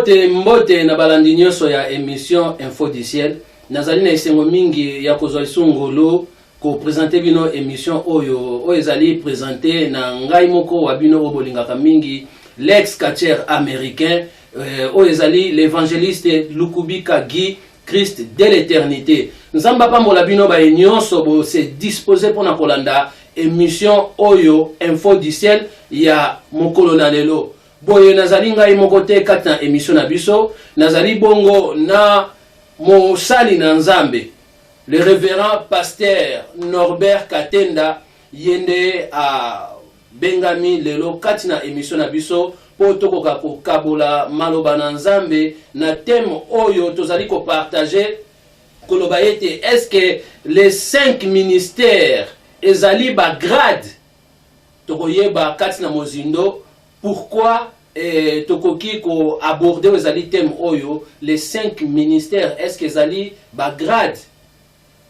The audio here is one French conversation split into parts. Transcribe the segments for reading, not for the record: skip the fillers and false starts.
Mbote na balandi nyonso ya émission Info du Ciel. Nazali na esengo mingi ya kozwa lisungulu ko présenter bino émission oyo ezali présenter na ngai moko wa bino obolingaka mingi l'ex-catcheur américain oyo ezali l'évangéliste Lukubika Guy Christ de l'éternité. Nzamba pambola bino ba nyonso bo se disposer pour na kolanda émission oyo Info du Ciel ya mokolo na lelo. Boye nazali ngai moko te kati na émission na biso nazali bongo na mosali na Nzambe le révérend pasteur Norbert Katenda yende a bengami lelo kati na émission na biso po tokoka kokabola maloba na Nzambe na thème oyo tozali ko partager koloba ete est-ce que les 5 ministères ezali ba grade tokoyeba kati na mozindo. Pourquoi tokoki ko aborder ezali thème oyo les 5 ministères est-ce que ezali ba grade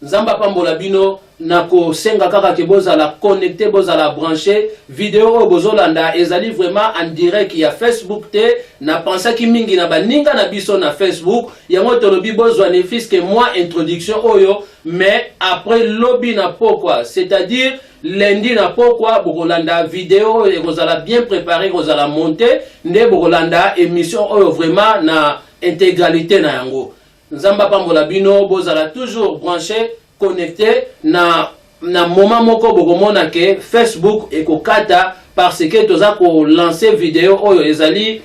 Nzamba pambola bino nako senga kaka ke bozala connecté bozala branché vidéo bozolanda ezali vraiment en direct ya Facebook te na pensa ki mingi na baninga na biso na Facebook yango tolobi bozwa ne fiske moi introduction oyo mais après lobby na pourquoi c'est-à-dire lundi na pourquoi bokolanda vidéo ekozala bien préparé kozala monter nde bokolanda émission oyo vraiment na intégralité na yango. Nzamba pambola bino bozala toujours branché connecté na moment moko bokomona ke Facebook ekokata parce que toza ko lancer vidéo oyo ezali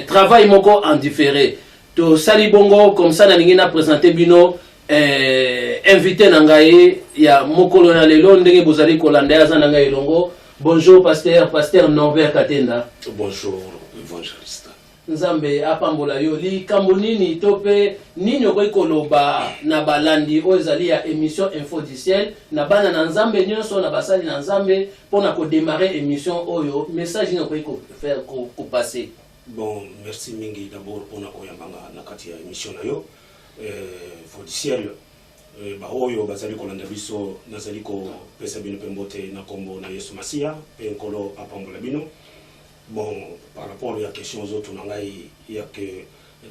travail moko en différé to sali bongo comme ça na ningi na présenter bino invité na ngai ya mokolo na lelo ndenge bozali kolanda ya zana ngai longo. Bonjour pasteur Norbert Katenda. Bonjour évangéliste. Nzambe apambola yo li kambo nini tope nini okoki koloba na balandi oyo ezali ya émission Info du Ciel na bana na Nzambe nyonso na basali na Nzambe pona ko démarrer émission oyo message ni okoki ko faire ko passer. Bon, merci mingi d'abord pona ko yambanga na kati ya émission na yo Info du Ciel ba oyo bazali kolanda biso nazali ko pesa bino pembote na kombo na Yesu Masia pe nkolo apambola bino. Bon, par rapport à la question aux autres, il y a que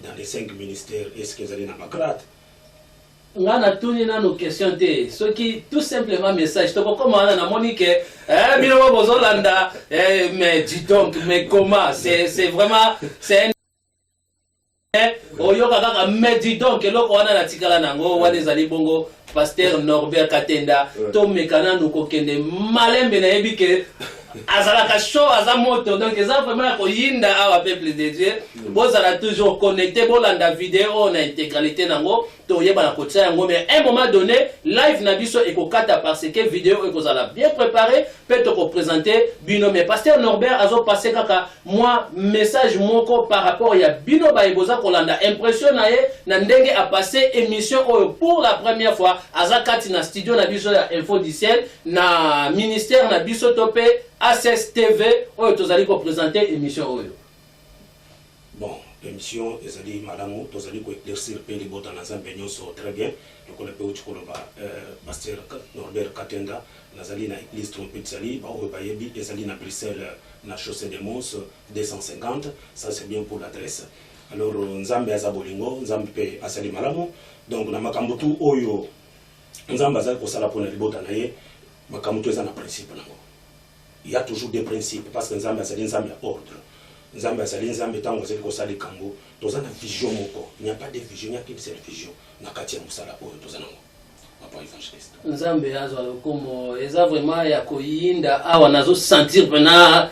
dans les 5 ministères, est-ce qu'ils allaient dans ma grade? On a tout nos questions. Ce qui tout simplement message. Tu comment on a Monique, mais dis donc, mais comment? C'est vraiment, c'est un. Mais dis donc, et là, on a la tikala nango, on a des alibongo, pasteur Norbert Katenda, Tom Mekana, nous kokende, malin benaebi que. Azalaka show azamoto donc ça vraiment ko yinda awa peuple de Dieu bozala toujours connecté bolanda vidéo na intégralité nango to yeba na kotia yango mais à un moment donné live na biso ekokata parce que vidéo ekozala bien préparé peut te présenter bino mais pasteur Norbert azo passer kaka moi message moko par rapport ya bino ba eboza kolanda impression na ye na ndenge a passer émission oyo pour la première fois azakati na studio na biso ya Info du Ciel na ministère na biso topé ACS TV oyo tozali ko présenter émission oyo. Bon, l'émission ezali malamu tozali ko éclaircir pe libota na Nzambe nyonso très bien donc on peut utikola pasteur Norbert Katenda nazali na église trompette sali ba oyo bayebi ezali na Bruxelles na chaussée des Mons 250 ça c'est bien pour l'adresse. Alors Nzambe azabolingo Nzambe pe asali malamu donc na makambo tu oyo Nzambe azali ko sala pona libota na ye makambo tu eza na principe nango. Il y a toujours des principes parce que Nzambe azali Nzambe à ordre. Nzambe azali Nzambe tango azali ko sala kambo tozana vision moko. Il n'y a pas de vision, il n'y a qu'une seule vision. Na kati ya musala oyo tozana ngo. Papa évangéliste. Nzambe azwa lokomo eza vraiment ya koyinda awa nazo sentir pena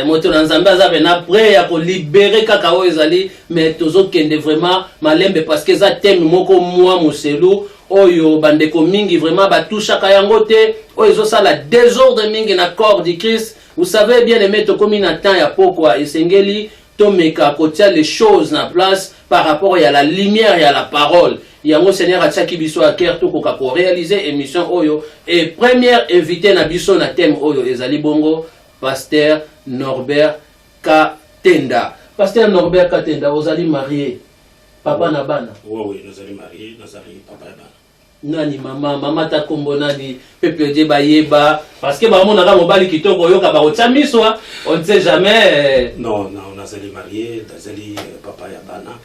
moto na Nzambe azabe na prêt ya ko libérer kaka oyo ezali mais tozo kende vraiment malembe parce que za thème moko moi moselu oyo bandeko mingi vraiment batushaka yango te oyo ezosala désordre mingi na corps du Christ. Vous savez bien aimé tokomi na temps ya pokwa esengeli tomeka kotia les choses na place par rapport à la lumière et à la parole. Yango Seigneur atiaki biso a cœur to koka ko réaliser émission oyo et première invité na biso na thème oyo ezali bongo pasteur Norbert Katenda. Pasteur Norbert Katenda ozali marié papa na bana. Oui, nous allons marier, nous allons papa na bana. Nani mama ta kombo nani PPD bayeba parce que ba mona ka mobali kitoko yoka ba otsamiswa on ne sait jamais non nazali marié nazali papa ya bana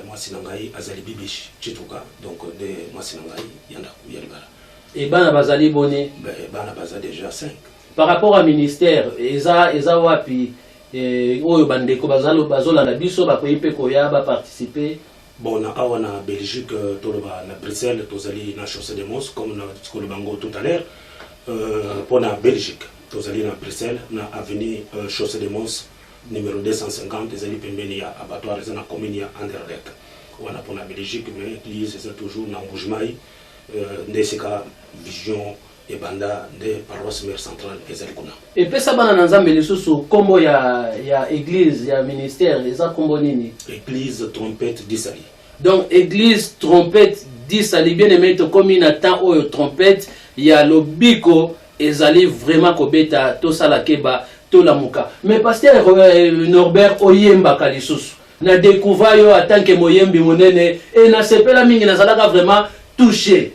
mwasi na ngai azali bibish chituka donc de mwasi na ngai yanda ya libala et bana bazali boni bana baza déjà 5 par rapport à ministère eza wapi oyo bandeko bazolanda biso bakoyi mpe koya baparticiper. Bon, na awa na Belgique, toloba na Bruxelles, tozali na Chaussée de Mons, comme na Tikolobango tout à l'heure. Pour la Belgique, tozali na Bruxelles, na avenue Chaussée de Mons, numéro 250, tozali pembeni ya abattoir, c'est na commune ya Anderlecht. Wana pour la Belgique, mais l'église c'est toujours na Boujmaï, ndesika vision et banda de paroisse mère centrale ezali kuna. Et puis ça bana nzambe lisusu kombo ya église ya ministère eza kombo nini? Église trompette d'Isali. Donc église trompette d'Isali bien aimé to komi na temps oyo trompette ya lobiko ezali vraiment kobeta to sala keba to lamuka. Mais pasteur Norbert Oyemba kalisusu na découvert yo en tant que moyembi monene et na sepela mingi na zalaka vraiment touché.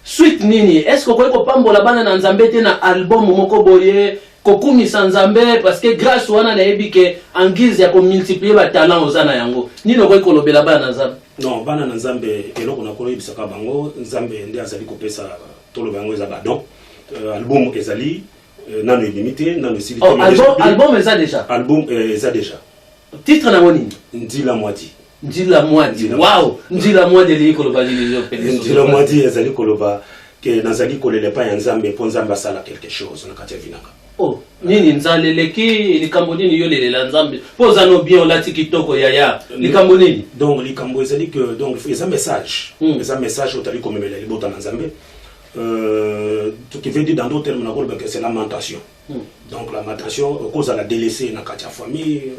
Suite nini, est-ce que vous pouvez pambola bana na nzambe te na album moko boye kokumisa nzambe parce que grâce wana na yebi ke en guise ya ko multiplier ba talent ozana yango nino ko kolobela bana nzambe? Non, bana na nzambe eloko na kolo yebisaka bango nzambe nde azali kopesa toloba yango eza badon album ezali nano limité nano sili album eza déjà album eza déjà titre na woni Ndila Mwadi. Ndila Mwadi. Wow, Ndila Mwadi li koloba li Ndila Mwadi ezali koloba ke nazali kolele pa ya nzambe po nzambe asala quelque chose na kati ya vinanga. Oh, nini nzaleleki likambo nini yo lelela nzambe po zano bien olati kitoko yaya likambo nini? Donc likambo ezali que donc eza message eza message otali komemela libota na nzambe. Tout qui veut dire dans d'autres termes que c'est lamentation. Donc lamentation cause à la délaissée na kati ya famille.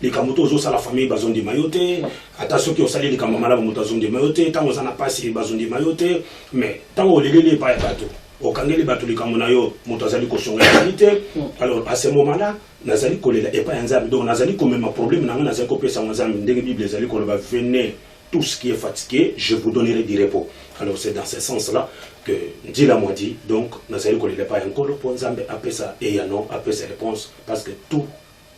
Les kamoto zo la famille bazon di mayote attention qui osali les kamamala bamoto zon di mayote tant on a passé bazon di mayote mais tant on lelele pas bateau au kangeli bateau les kamona yo moto azali ko songa qualité alors à ce moment là nazali kolela et pas nzambe donc nazali comme même problème na nazali ko pesa nzambe ndenge bible ezali ko ba venez tout ce qui est fatigué je vous donnerai du repos. Alors c'est dans ce sens là que Ndila Mwadi donc nazali kolela pas encore pour nzambe après ça et ya non après ces réponses parce que tout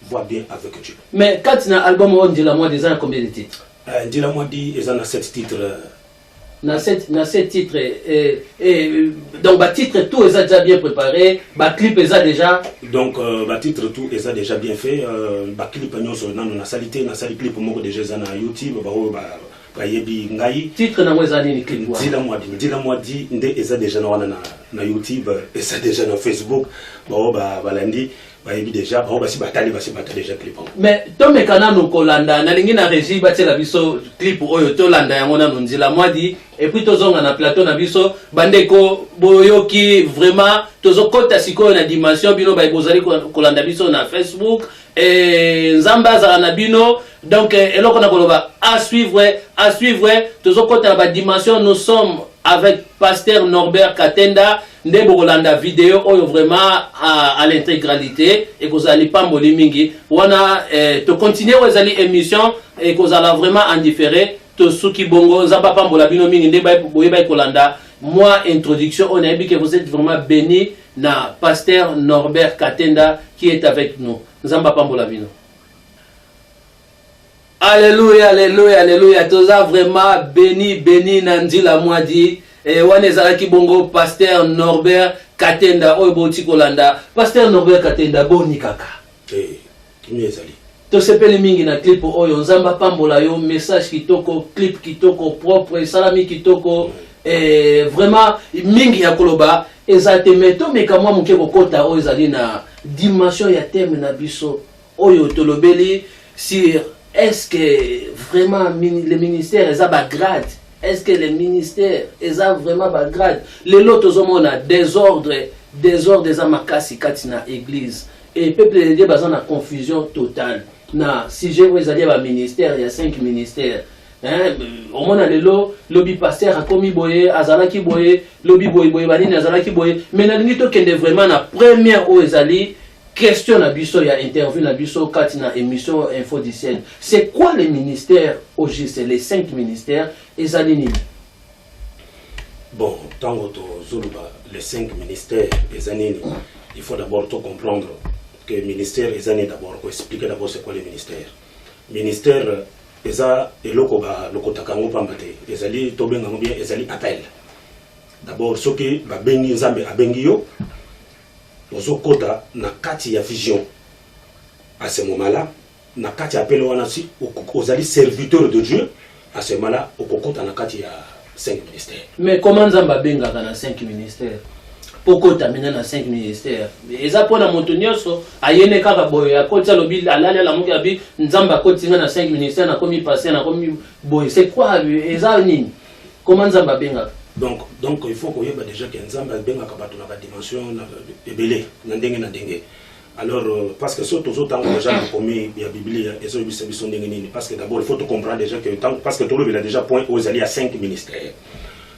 voit bien avec Dieu. Mais quand tu as un album on Ndila Mwadi, il y a combien de titres? Ndila Mwadi, il y a 7 titres. Dans 7 titres. Donc, le titre, tout est déjà bien préparé. Le clip est déjà. Donc, le titre, tout est déjà bien fait. Le clip, nous avons salité, nous avons clip déjà sur YouTube. Titre na mweza nini clip wa? Ndila Mwadi, est déjà na YouTube, est déjà na Facebook. Balandi. Déjà déjà clip. Mais Tome Kanano Kolanda, na lingi na régie batela biso clip oyo to landa yango na Ndila Mwadi et puis tozonga na plateau na biso bandeko boyoki vraiment tozokota sikoyo na dimension bino ba bozali kolanda biso na Facebook et nzamba za na bino donc eloko na koloba à suivre tozokota na ba dimension. Nous sommes avec pasteur Norbert Katenda ndebo kolanda vidéo oyo vraiment à l'intégralité et que vous allez pas moli mingi wana to continuer aux allez émission et que vous allez vraiment en différer to suki bongo zamba pambola bino mingi ndeba boyeba kolanda moi introduction on a dit que vous êtes vraiment béni na pasteur Norbert Katenda qui est avec nous zamba pambola bino. Alléluia alléluia alléluia toza vraiment béni na Ndila Mwadi. Et wane zalaki bongo pasteur Norbert Katenda oyo boti kolanda pasteur Norbert Katenda boni kaka kimi ezali to sepeli mingi na clip oyo nzamba pambola yo message kitoko clip kitoko propre salami kitoko vraiment mingi ya koloba ezateme to meka mwa muke kokota oyo ezali na dimension ya thème na biso oyo tolobeli sur est-ce que vraiment le ministère eza ba grade. Est-ce que les ministères ont vraiment un grade? Les autres ont désordre des amakasi katina église. Et le peuple de Dieu a une confusion totale. Si j'ai un ministère, il y a 5 ministères. Au moins, lobby pasteur a commis boye, azalaki boye, lobby boye boye, banini azalaki boye. Mais nous avons vraiment la première oezali. Question na biso ya interview na biso katina émission Info du Ciel. C'est quoi les ministères au juste les 5 ministères ezali? Bon, tant que les 5 ministères ezali, il faut d'abord tout comprendre que le ministère ezali d'abord expliquer d'abord c'est quoi les ministères. ministère eza eloko ba lokotaka ngo pamba te ezali tobenga ngo bien ezali appel d'abord soki babengi nzambe abengi yo ozokota na kati ya vision à ce moment-là na kati appel wana si ozali serviteur de Dieu à ce moment-là okokota na kati ya 5 ministères. Mais comment nzambe abengaka na 5 ministères? Pourquoi t'amènes dans 5 ministères? Et ça pour la montonioso, ayene kaka boy, à côté lobi, à l'aller la mugabi, nzamba côté dans 5 ministères, n'a commis passé, n'a commis boy. C'est quoi? Et ça ni? Comment nzamba benga? Donc il faut qu'on y ait déjà qu'un nzamba benga kabatu na dimension ebele, nandenge nandenge. Alors parce que surtout autant que les gens commis la Bible et ça ils sont nini parce que d'abord il faut te comprendre déjà que parce que tout le monde a déjà point aux alliés à 5 ministères.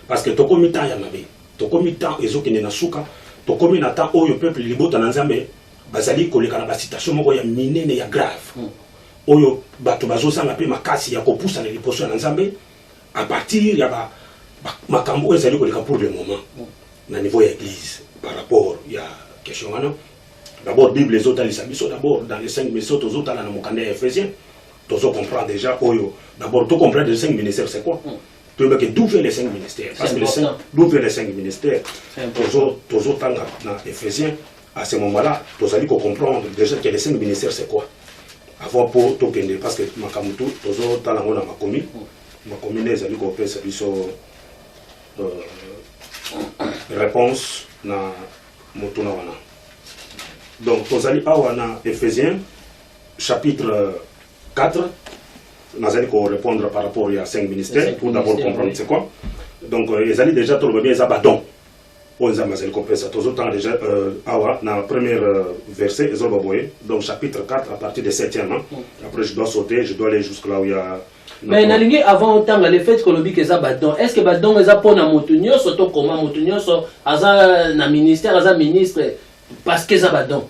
Parce que to commis temps ya mabe. Tokomi temps ezokende na suka tokomi na temps oyo peuple libota na nzambe bazali koleka na situation moko ya minene ya grave oyo bato bazosanga pe makasi ya kopusa na liposo na nzambe à partir ya makambo ezali koleka pour le moment na niveau ya église par rapport ya question wana d'abord bible les autres biso d'abord dans les 5 ministères aux autres na mokanda ya Ephésiens tozo comprendre déjà oyo d'abord to comprendre les 5 ministères c'est quoi. D'où viennent les 5 ministères? Parce que d'où viennent les 5 ministères? Toujours dans Ephésiens, à ce moment-là, vous allez comprendre déjà que les 5 ministères c'est quoi? Avant pour tout gagner, parce que Makamutu, toujours dans la Makomi, Makomi les allez comprendre ça réponse na Motunawana. Donc vous allez avoir Ephésiens chapitre 4. Nous allons répondre par rapport à 5 ministères pour d'abord comprendre c'est quoi. Donc, ils allaient déjà tout le bien, ils abandonnent. On a compris ça. Tout le temps déjà, dans le premier verset, ils ont donc chapitre 4 à partir du 7e. Après, je dois sauter, je dois aller jusque là où il y a. Mais nalingi avant autant le fait que le bic est abandon. Est-ce que badon est pour na motunyo surtout comment motunyo so aza na ministère aza ministre parce que ça badon.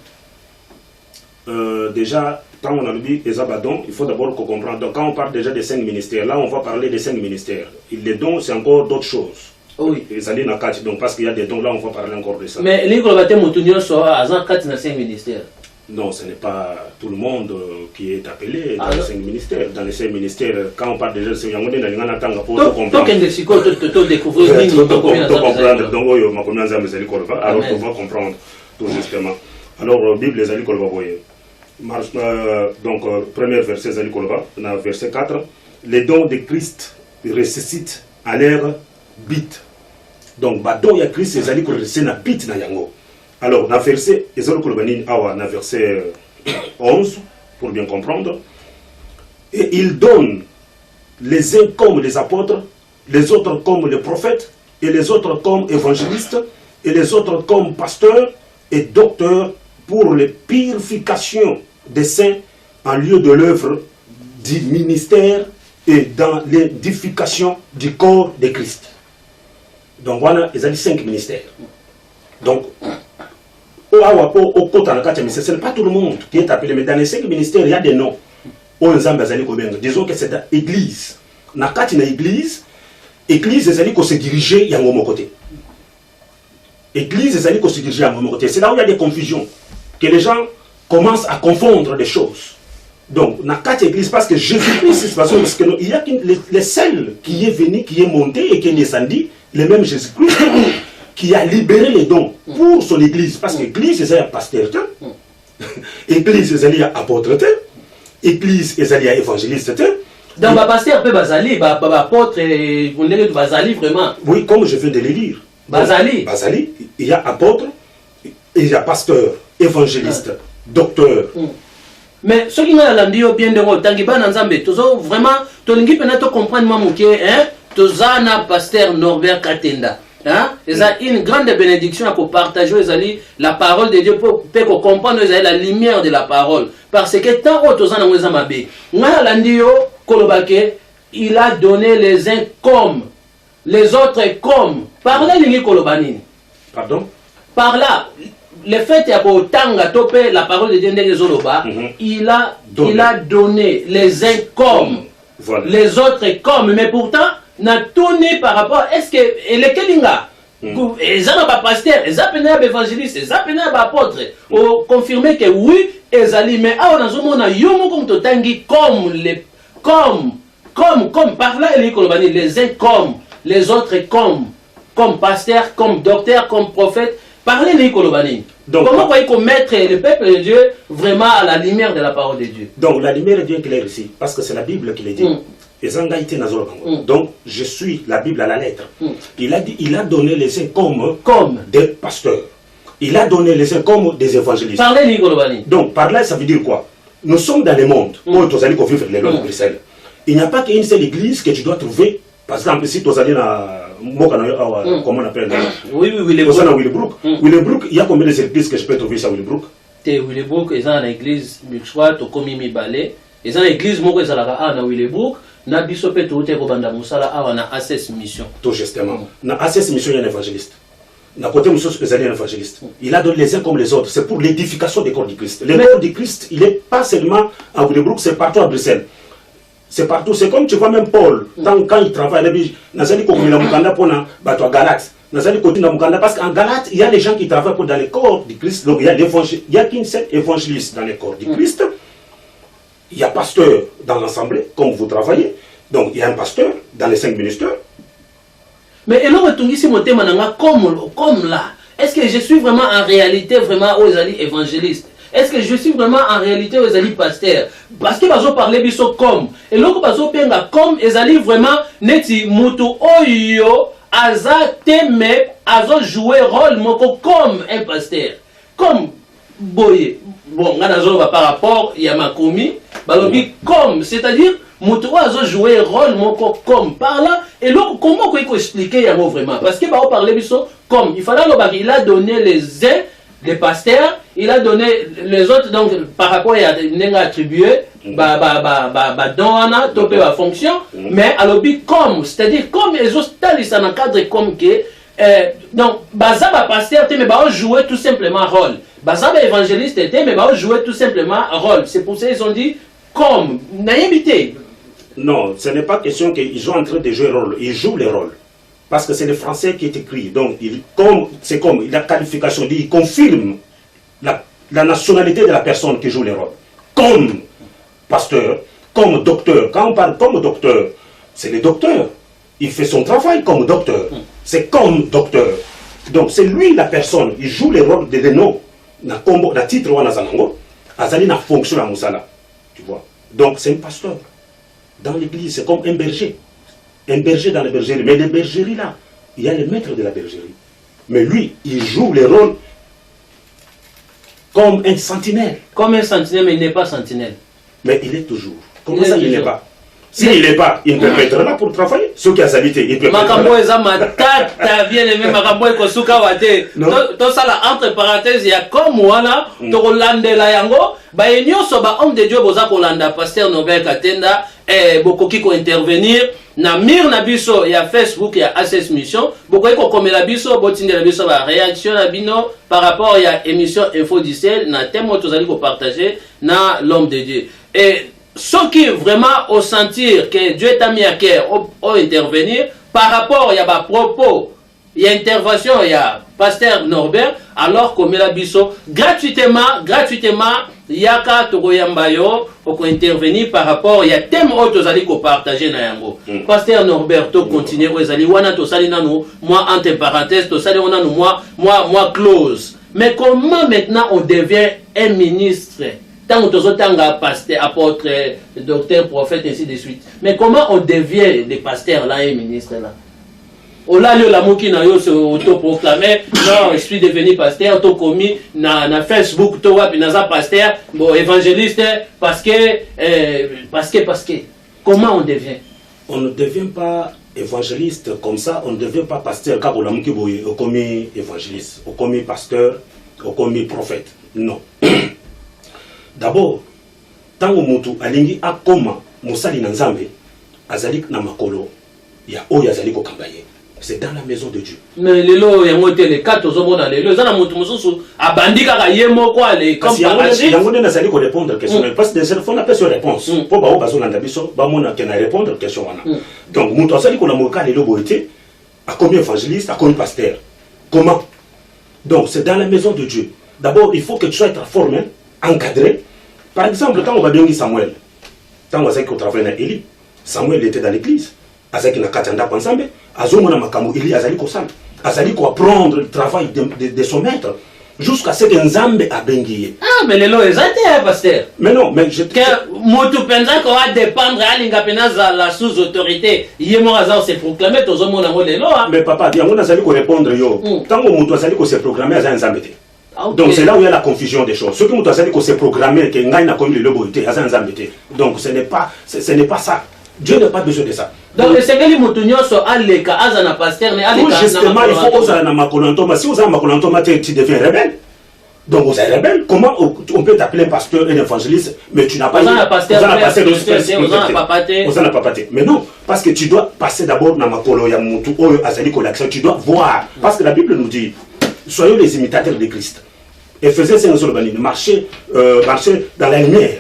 Déjà. Quand on a dit les abandons, il faut d'abord qu'on comprenne. Donc quand on parle déjà des 5 ministères, là on va parler des 5 ministères. Les dons, c'est encore d'autres choses. Oui. Les alliés na 4, donc parce qu'il y a des dons, là on va parler encore de ça. Mais les globalités moutonniers sont à 4 dans 5 ministères. Non, ce n'est pas tout le monde qui est appelé dans les 5 ministères. Dans les 5 ministères, quand on parle déjà de ce qu'on a dit, on attend pour comprendre. Donc un lexico, tu découvrir comprendre. Donc oui, ma première zame les alliés alors on va comprendre tout justement. Alors Bible les alliés qu'on va voir. Donc, premier verset, dans verset 4, les dons de Christ ressuscitent à l'air bit. Donc, les dons de Christ ressuscitent à bit. Alors, dans verset 11, pour bien comprendre, et il donne les uns comme les apôtres, les autres comme les prophètes, et les autres comme évangélistes, et les autres comme pasteurs et docteurs, pour les purifications des saints en lieu de l'œuvre du ministère et dans l'édification du corps de Christ. Donc voilà, il y a 5 ministères. Donc, ce n'est pas tout le monde qui est appelé, mais dans les 5 ministères, il y a des noms. Disons que c'est l'église. Dans l'église, l'église se diriger à mon côté. L'église se diriger à mon côté. C'est là où il y a des confusions. Que les gens commencent à confondre des choses. Donc, dans quatre églises, parce que Jésus-Christ, parce qu'il y a le seul qui est venu, qui est monté et qui est descendu, le même Jésus-Christ, qui a libéré les dons pour son église. Parce que l'église, c'est un pasteur, l'église, c'est un apôtre, l'église, c'est un évangéliste. Dans ma pasteur, Bazali, apôtre, vous n'êtes pas Bazali vraiment. Oui, comme je viens de le lire. Bazali. Bazali, il y a apôtre, il y a pasteur, évangéliste, docteur. Mais ce qui m'a dit bien de moi, Tangiba Nanzambe, toujours vraiment, tu peux comprendre moi hein, Tozana pasteur Norbert Katenda. Hein? Il y a une grande bénédiction pour partager la parole de Dieu pour comprendre la lumière de la parole. Parce que tant que Tozana Mwezamabe, il a donné les uns comme, les autres comme. Par là, pardon? Par là, le fait que topé la parole de Dieu il a donné les uns comme, les autres comme, mais pourtant, n'a tourné par rapport, est-ce que, et les Kelinga, ils ont pas pasteur, ils ont pas évangéliste, ils ont pas apôtre. On confirmer que oui, ils allaient, mais ah on a zoomé on a yomo comme totangi comme par là les uns comme les autres comme pasteur, comme docteur, comme prophète. Parlez les kolobani. Donc, comment voyez-vous mettre le peuple de Dieu vraiment à la lumière de la parole de Dieu? Donc la lumière de Dieu est claire ici, parce que c'est la Bible qui le dit. Donc je suis la Bible à la lettre. Il a dit, il a donné les uns comme des pasteurs. Il a donné les uns comme des évangélistes. Parlez les kolobani. Donc par là ça veut dire quoi? Nous sommes dans le monde où nous allons vivre les lois de Bruxelles. Il n'y a pas qu'une seule église que tu dois trouver. Par exemple, si tu es allé comment on appelle oui, Willebroek. Willebroek, il y a combien d'églises que je peux trouver ça, Willebroek? Willebroek, ils ont l'église Muxwa, Tokomi Balé. Ils ont l'église Moko Zalaka à Willebroek. Na biso pe tout est Kobanda Moussala à na ACS Mission. Tout justement. Na ACS Mission, il y a un évangéliste. Na côté Moussou, il y a un évangéliste. Il a donné les uns comme les autres. C'est pour l'édification des corps du Christ. Le corps du Christ, il n'est pas seulement à Willebroek, c'est partout à Bruxelles. C'est partout, c'est comme tu vois même Paul, quand il travaille, Nazali Kokumila Mukanda pour Galate, Nazali Kotina Mukanda, parce qu'en Galate, il y a des gens qui travaillent dans le corps du Christ, donc il y a qu'une seule évangéliste dans le corps du Christ, il y a pasteur dans l'assemblée, comme vous travaillez, donc il y a un pasteur dans les 5 ministères. Mais et là, ici, mon thème, comme là, est-ce que je suis vraiment en réalité vraiment aux alliés évangélistes? Est-ce que je suis vraiment en réalité aux alliés pasteurs? Parce que bazo parler biso comme et loko bazo penga comme ezali vraiment neti mutu oyo aza teme azo jouer rôle moko comme un pasteur comme boye bon ngana zo par rapport ya makomi balobi comme c'est-à-dire mutu azo jouer rôle moko comme par là et loko comment ko expliquer yango vraiment parce que bazo parler biso comme il fallait il a donné les pasteurs, il a donné les autres, donc par rapport à Nenga attribué, donna, topé la fonction, mais alors comme, c'est-à-dire comme les autres, ça dans cadre comme que, donc, baza pasteur, mais bah jouer tout simplement rôle. Baza évangéliste, mais bah jouer tout simplement rôle. C'est pour ça qu'ils ont dit comme, naïvité. Non, ce n'est pas question qu'ils sont en train de jouer rôle, ils jouent les rôles. Parce que c'est le français qui est écrit. Donc, c'est comme la qualification dit, il confirme la nationalité de la personne qui joue le rôle. Comme pasteur, comme docteur. Quand on parle comme docteur, c'est le docteur. Il fait son travail comme docteur. C'est comme docteur. Donc, c'est lui la personne. Il joue le rôle de l'eno. Na titre ou na zanango. Azali na fonction à Moussala. Tu vois. Donc, c'est un pasteur. Dans l'église, c'est comme un berger. Un berger dans la bergerie. Mais les bergeries là, il y a le maître de la bergerie. Mais lui, il joue le rôle comme un sentinelle. Comme un sentinelle, mais il n'est pas sentinelle. Mais il est toujours. Comment ça, il n'est pas? S'il n'est pas, il peut être là pour travailler. Ceux qui ont habité, il peut être là. Entre parenthèses, il y a comme voilà, homme de Dieu, pasteur Norbert Katenda, Bokoki ko intervenir. Na mir na biso ya Facebook ya ACS Mission beaucoup ko komela biso botindela biso ba réaction na bino par rapport ya émission Info du Ciel na thème to zali ko partager na l'homme de Dieu et ceux qui vraiment au sentir que Dieu t'a mis à cœur au intervenir par rapport ya ba propos ya intervention ya pasteur Norbert alors komela biso gratuitement yaka tokoyambayo pour intervenir par rapport il y a thème autres allez ko partager na yango pasteur Norbert to continuer aux allez wana to sali nanu moi entre parenthèses to sali wana moi close mais comment maintenant on devient un ministre tant que tanga pasteur apôtre docteur prophète ainsi de suite mais comment on devient des pasteurs là un ministre là Ola la moki na yo se autoproclamé non je suis devenu pasteur to commis na Facebook to wapi na za pasteur bon évangéliste parce que comment on devient? On ne devient pas évangéliste comme ça, on ne devient pas pasteur car on a moki boye au commis évangéliste, au commis pasteur, au commis prophète. Non. D'abord, tant que mutu alingi akoma musali na nzambe azali na makolo ya oyo azali ko kambaye. C'est dans la maison de Dieu. Mais les lots, il y a les 4 hommes dans les lots. Il y a des gens à bandika qui yemo quoi les comme par il y a des gens qui répondre à question parce que des fois on appelle sur réponse. Pour ba bazo na ndabiso ba mona ke na répondre question wana. Donc mutu asali ko na moka les lots boité a combien évangéliste a combien pasteur. Comment? Donc, c'est dans la maison de Dieu. D'abord, il faut que tu sois formé, encadré. Par exemple, quand on va bien dire Samuel, quand on va dire qu'on travaille avec Élie, Samuel était dans l'église. Azaki na katanda ensemble, azomona makambo Élie azali ko sala. Azali ko apprendre le travail de son maître jusqu'à ce que Nzambe abengiye. Ah, mais les lois, ils pasteur. Mais non, mais je que motu penza ko va dépendre à l'ingapena la sous autorité. Yemo azao se proclamer tozo mona ngo les lois. Mais papa, bien on azali ko répondre yo. Tant que motu azali ko se programmer azali Nzambe te. Donc c'est là où il y a la confusion des choses. Ce que motu azali ko se programmer que ngai na comme le lobo te azali Nzambe te. Donc ce n'est pas ça. Dieu n'a pas besoin de ça. Donc le Seigneur Moutounioso aleka azana pasteur ne aleka. Justement, il faut oser na makolantoma. Si oser makolantoma tu deviens rebelle. Donc vous êtes rebelle. Comment on peut t'appeler pasteur et évangéliste, mais tu n'as pas pasteur, mais non, parce que tu dois passer d'abord dans makolo ya mutu oyo azali collection. Tu dois voir, parce que la Bible nous dit, soyons les imitateurs de Christ. Éphésiens 5:20, marchez dans la lumière,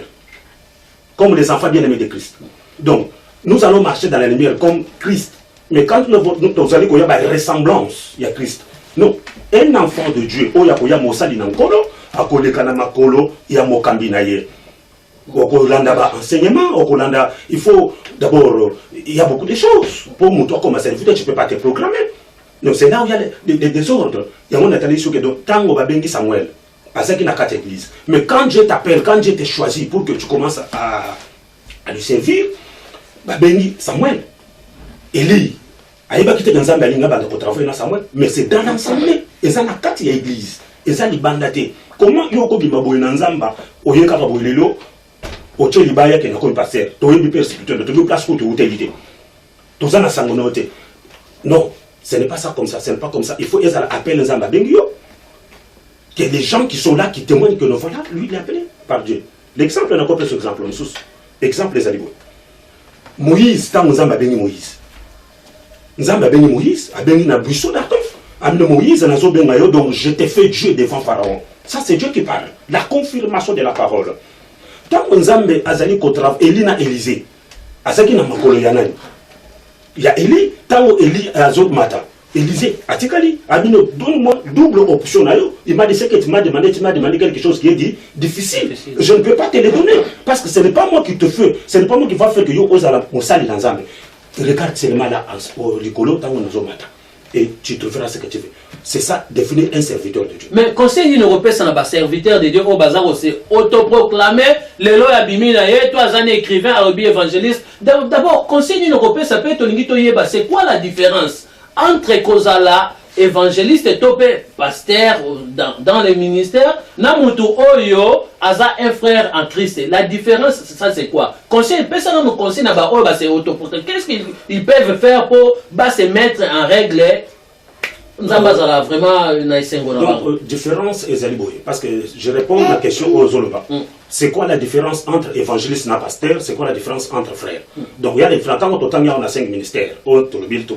comme les enfants bien-aimés de Christ. Donc nous allons marcher dans la lumière comme Christ. Mais quand nous allons qu'il y a une ressemblance, il y a Christ. Non, un enfant de Dieu, il y a Mosali Nankolo, à Kolekana Makolo, il y a Mokambi Naye. Au Kolanda enseignement, au Kolanda, il faut d'abord, il y a beaucoup de choses. Pour toi comme serviteur, tu ne peux pas te proclamer. Donc c'est là où il y a des désordres. Il y a un atelier sur que tant on va bien Samuel, à ce qu'il n'a qu'à l'église. Mais quand Dieu t'appelle, quand Dieu te choisit pour que tu commences à lui servir, Bengi Samuel, Élie, Aïba qui était dans un balinga bande pour travailler dans Samuel, mais c'est dans l'ensemble. Et ça n'a qu'à l'église. Et ça les bandaté. Comment yoko bimaboy nanzamba, oyeka baboylelo, oche libaya qui n'a comme pasteur, toi une persécuteur, tu veux place pour te utilité. Tout ça n'a sangonoté. Non, ce n'est pas ça comme ça, ce n'est pas comme ça. Il faut appeler Nzamba Bengio. Que les gens qui sont là, qui témoignent que nous voilà, lui il est appelé par Dieu. L'exemple, on a compris ce exemple, exemple les alibos. Moïse, tant Nzamba Bengi Moïse. Nzamba Bengi Moïse, a Bengi na buisson d'Artof. Amne Moïse, nazo bengayo, donc je t'ai fait Dieu devant Pharaon. Ça c'est Dieu qui parle. La confirmation de la parole. Tant Nzambe azali kotrav, Élie na Élysée. Azaki na makolo yanani. Il y a Élie, tant Élie azot mata. Élysée, Atikali, Amino, donne-moi double option. Il m'a dit que tu m'as demandé quelque chose qui est dit difficile. Je ne peux pas te le donner. Parce que ce n'est pas moi qui te fais, ce n'est pas moi qui va faire que yo osa la sali dans Zambé. Regarde seulement là, au Licolo, tant qu'on a et tu te feras ce que tu veux. C'est ça, définir un serviteur de Dieu. Mais conseil européen, c'est un serviteur de Dieu au bazar aussi. Autoproclamé, le loi abimina, toi, un écrivain, arabe évangéliste. D'abord, conseil européen, ça peut être c'est quoi la différence entre Kozala, évangéliste et topé, pasteur dans le ministère, Namutu Oyo, Aza un frère en Christ. La différence, ça c'est quoi? Conseil, personne ne conseille n'a c'est autoproclamé. Qu'est-ce qu'ils peuvent faire pour se mettre en règle? Vraiment donc, différence est Zaliboye. Parce que je réponds à la question aux Zoloba. C'est quoi la différence entre évangéliste et pasteur? C'est quoi la différence entre frères? Donc, il y a des frères. Quand on a 5 ministères,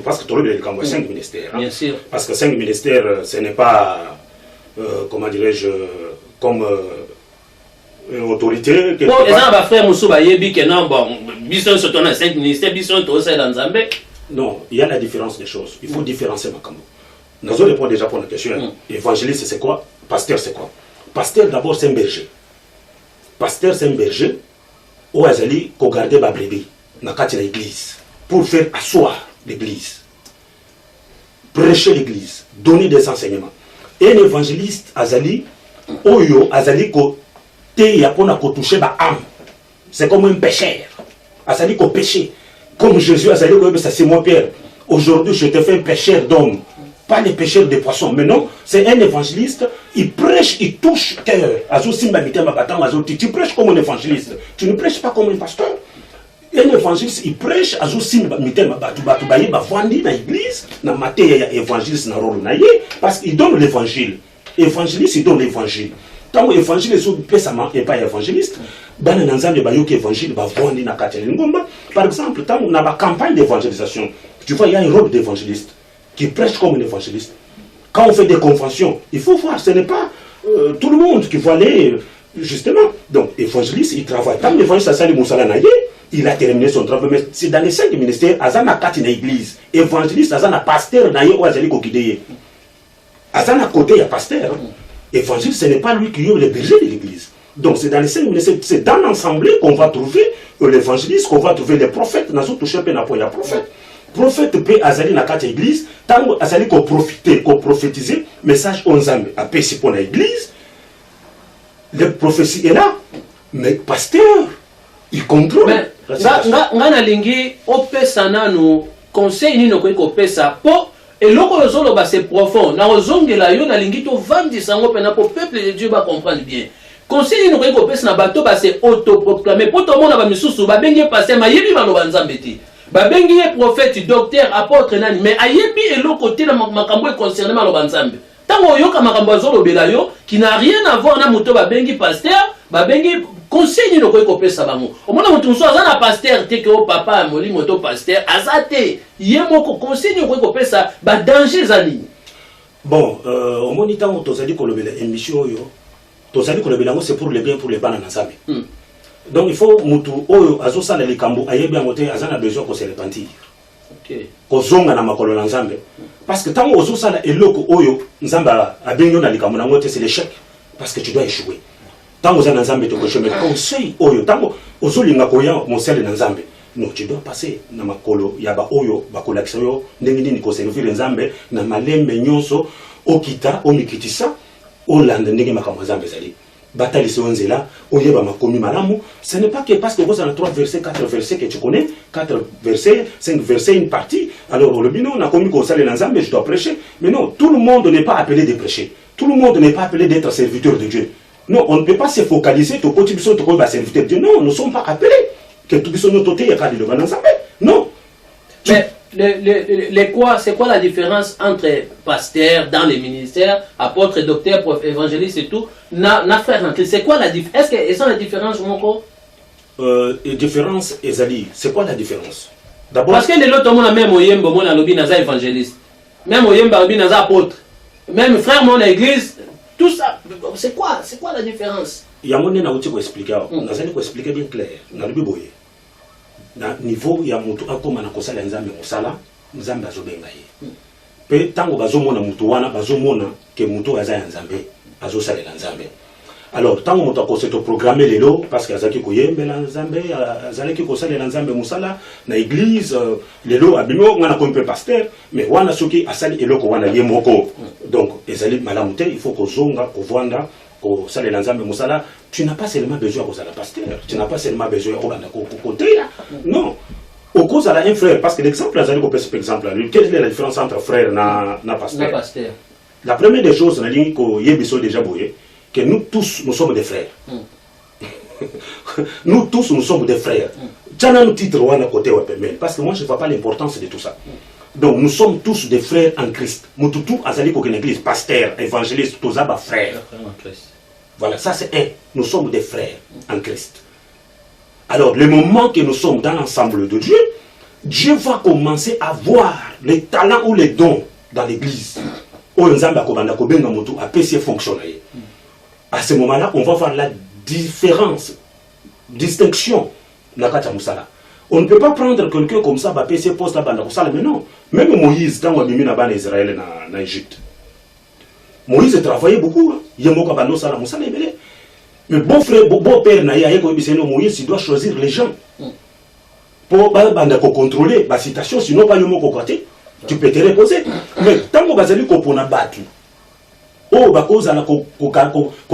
parce que tu as 5 ministères. Bien sûr. Parce que 5 ministères, ce n'est pas, comment dirais-je, comme autorité. Bon, exemple, frère Moussouba Yebi, que non, bon, Bisson se tourne à 5 ministères, Bisson tout ça dans Zambé. Non, il y a la différence des choses. Il faut différencier Makambo. Nous allons répondre déjà pour la question. Évangéliste, c'est quoi? Pasteur, c'est quoi? Pasteur, d'abord, c'est un berger. Pasteur, c'est un berger. Où Azali, qu'on garde ma brebis, dans l'église, pour faire asseoir l'église, prêcher l'église, donner des enseignements. Et un évangéliste, Azali, Oyo, Azali, ko te yapona ko toucher ba âme. C'est comme un pécheur. Azali, ko péché. Comme Jésus, Azali, ko ça c'est mon père. Aujourd'hui, je te fais un pécheur d'homme. Pas les pêcheurs de poissons, mais non, c'est un évangéliste, il prêche, il touche cœur. Tu prêches comme un évangéliste, tu ne prêches pas comme un pasteur. Un évangéliste, il prêche, parce qu'il donne l'évangile. Évangéliste, il donne l'évangile. Tant que l'évangile est pas évangéliste, par exemple, tant qu'on a une campagne d'évangélisation, tu vois, il y a un rôle d'évangéliste qui prêche comme un évangéliste. Quand on fait des conventions, il faut voir, ce n'est pas tout le monde qui va aller, justement. Donc, évangéliste, il travaille. Tant l'évangéliste Sassali Moussala Naye, il a terminé son travail, mais c'est dans les 5 ministères, Azana Katina Église, évangéliste, Azana pasteur Naye ou Azali Kokideye. Azana côté, il y a pasteur. Évangile, ce n'est pas lui qui est le berger de l'église. Donc c'est dans les 5 minutes, c'est dans l'assemblée qu'on va trouver l'évangéliste, qu'on va trouver les prophètes. Dans tout chef, il y a prophète. Prophète peut azali na kati église, tant azali qu'on profiter, qu'on prophétiser, message on zambe, après si pour l'église, le prophétie est là, mais pasteur, il contrôle. Nga na lingi opesa nanu conseil nino ko pesa po eloko yozolo ba c'est profond na ozongela yo na lingi to vandi sango pena po peuple de Dieu va comprendre bien. Conseil nino ko pesa na bato ba c'est autoproclamé po to mona ba misusu ba bengi pasteur mayebi ba lo banzambe ti. Ba bengi prophète, docteur, apôtre nani mais ayebi eloko te na makambo e concerné ma lo banzambe. Tango yoka makambo zolo belayo qui n'a rien à voir na moto ba bengi pasteur, ba bengi conseil nino ko pesa bango. O mona mutu so azana pasteur te ke o papa moli moto pasteur azate. Yemoko conseil nino ko pesa ba danger zali. Bon, au moniteur moto zali ko lobela émission yo. To zali ko lobela ngo c'est pour le bien pour les bana nzambe. Donc il faut mutu oyo azo sala likambo ayebi ngote azana besoin ko se repentir. OK. Ko zonga na makolo na nzambe. Parce que tant ozo sala eloko oyo nzamba abenyo na likambo na ngote c'est l'échec parce que tu dois échouer. Tant aux nzambe to ko chemin conseil oyo tant ozo linga ko ya mosele na nzambe. Non, tu dois passer na makolo ya ba oyo ba collection yo ndenge nini ko servir nzambe na malembe nyonso okita omikitisa olanda ndenge makambo nzambe zali. Bataille se là, oyeba makomi malamu, ce n'est pas que parce que vous avez 3 versets, 4 versets que tu connais, 4 versets, 5 versets, une partie, alors le bino, on a commis qu'on s'allait dans mais je dois prêcher. Mais non, tout le monde n'est pas appelé de prêcher. Tout le monde n'est pas appelé d'être serviteur de Dieu. Non, on ne peut pas se focaliser, tout côté de serviteur de Dieu. Non, nous ne sommes pas appelés. Que tout le monde est appelé de non. Mais c'est quoi la différence entre pasteur dans les ministères, apôtre, docteur, évangéliste et tout, na frère en Christ? C'est quoi la différence? Est-ce que la différence, mon corps? Différence, Ezali, c'est quoi la différence? D'abord. Parce que les autres, on a même au yembo, mon alobi naza évangéliste, même au yembo alobi naza apôtre, même frère mon église, tout ça, c'est quoi la différence? Il y a mon na outil pour expliquer, naza ko expliquer bien clair, na lobi boye. Na niveau ya mutu akoma na kosala nzambe mosala nzambe azobenga ye pe tango bazomona mutu wana bazomona ke mutu aza ya nzambe azosalela nzambe. Alors tango mutu akoseto programmer lelo parce que azaki koyembela nzambe azalaki kosalela nzambe mosala na église lelo abimo ngana ko mpe pasteur mais wana soki asali eloko wana ye moko donc ezali malamu te, il faut kozonga kovanda ko salela nzambe mosala. Tu n'as pas seulement besoin de la pasteur, tu n'as pas seulement besoin de côté. Non. Au cause à un frère, parce que l'exemple, exemple, quelle est la différence entre frère et pasteur? La première des choses, déjà que nous tous, nous sommes des frères. Nous tous, nous sommes des frères. Tu as un titre parce que moi, je ne vois pas l'importance de tout ça. Donc, nous sommes tous des frères en Christ. Nous tous, une église, pasteur, évangéliste, tous les frères. Voilà, ça c'est un. Nous sommes des frères en Christ. Alors, le moment que nous sommes dans l'ensemble de Dieu, Dieu va commencer à voir les talents ou les dons dans l'église. À ce moment-là, on va voir la différence, distinction. On ne peut pas prendre quelqu'un comme ça, PC poste là, mais non. Même Moïse, quand on a mis en Israël en Égypte, Moïse travaillait beaucoup. Mais bon frère, bon père, Moïse, il doit choisir les gens. Pour contrôler la citation, sinon pas tu peux te reposer. Mais tant que vous avez battu,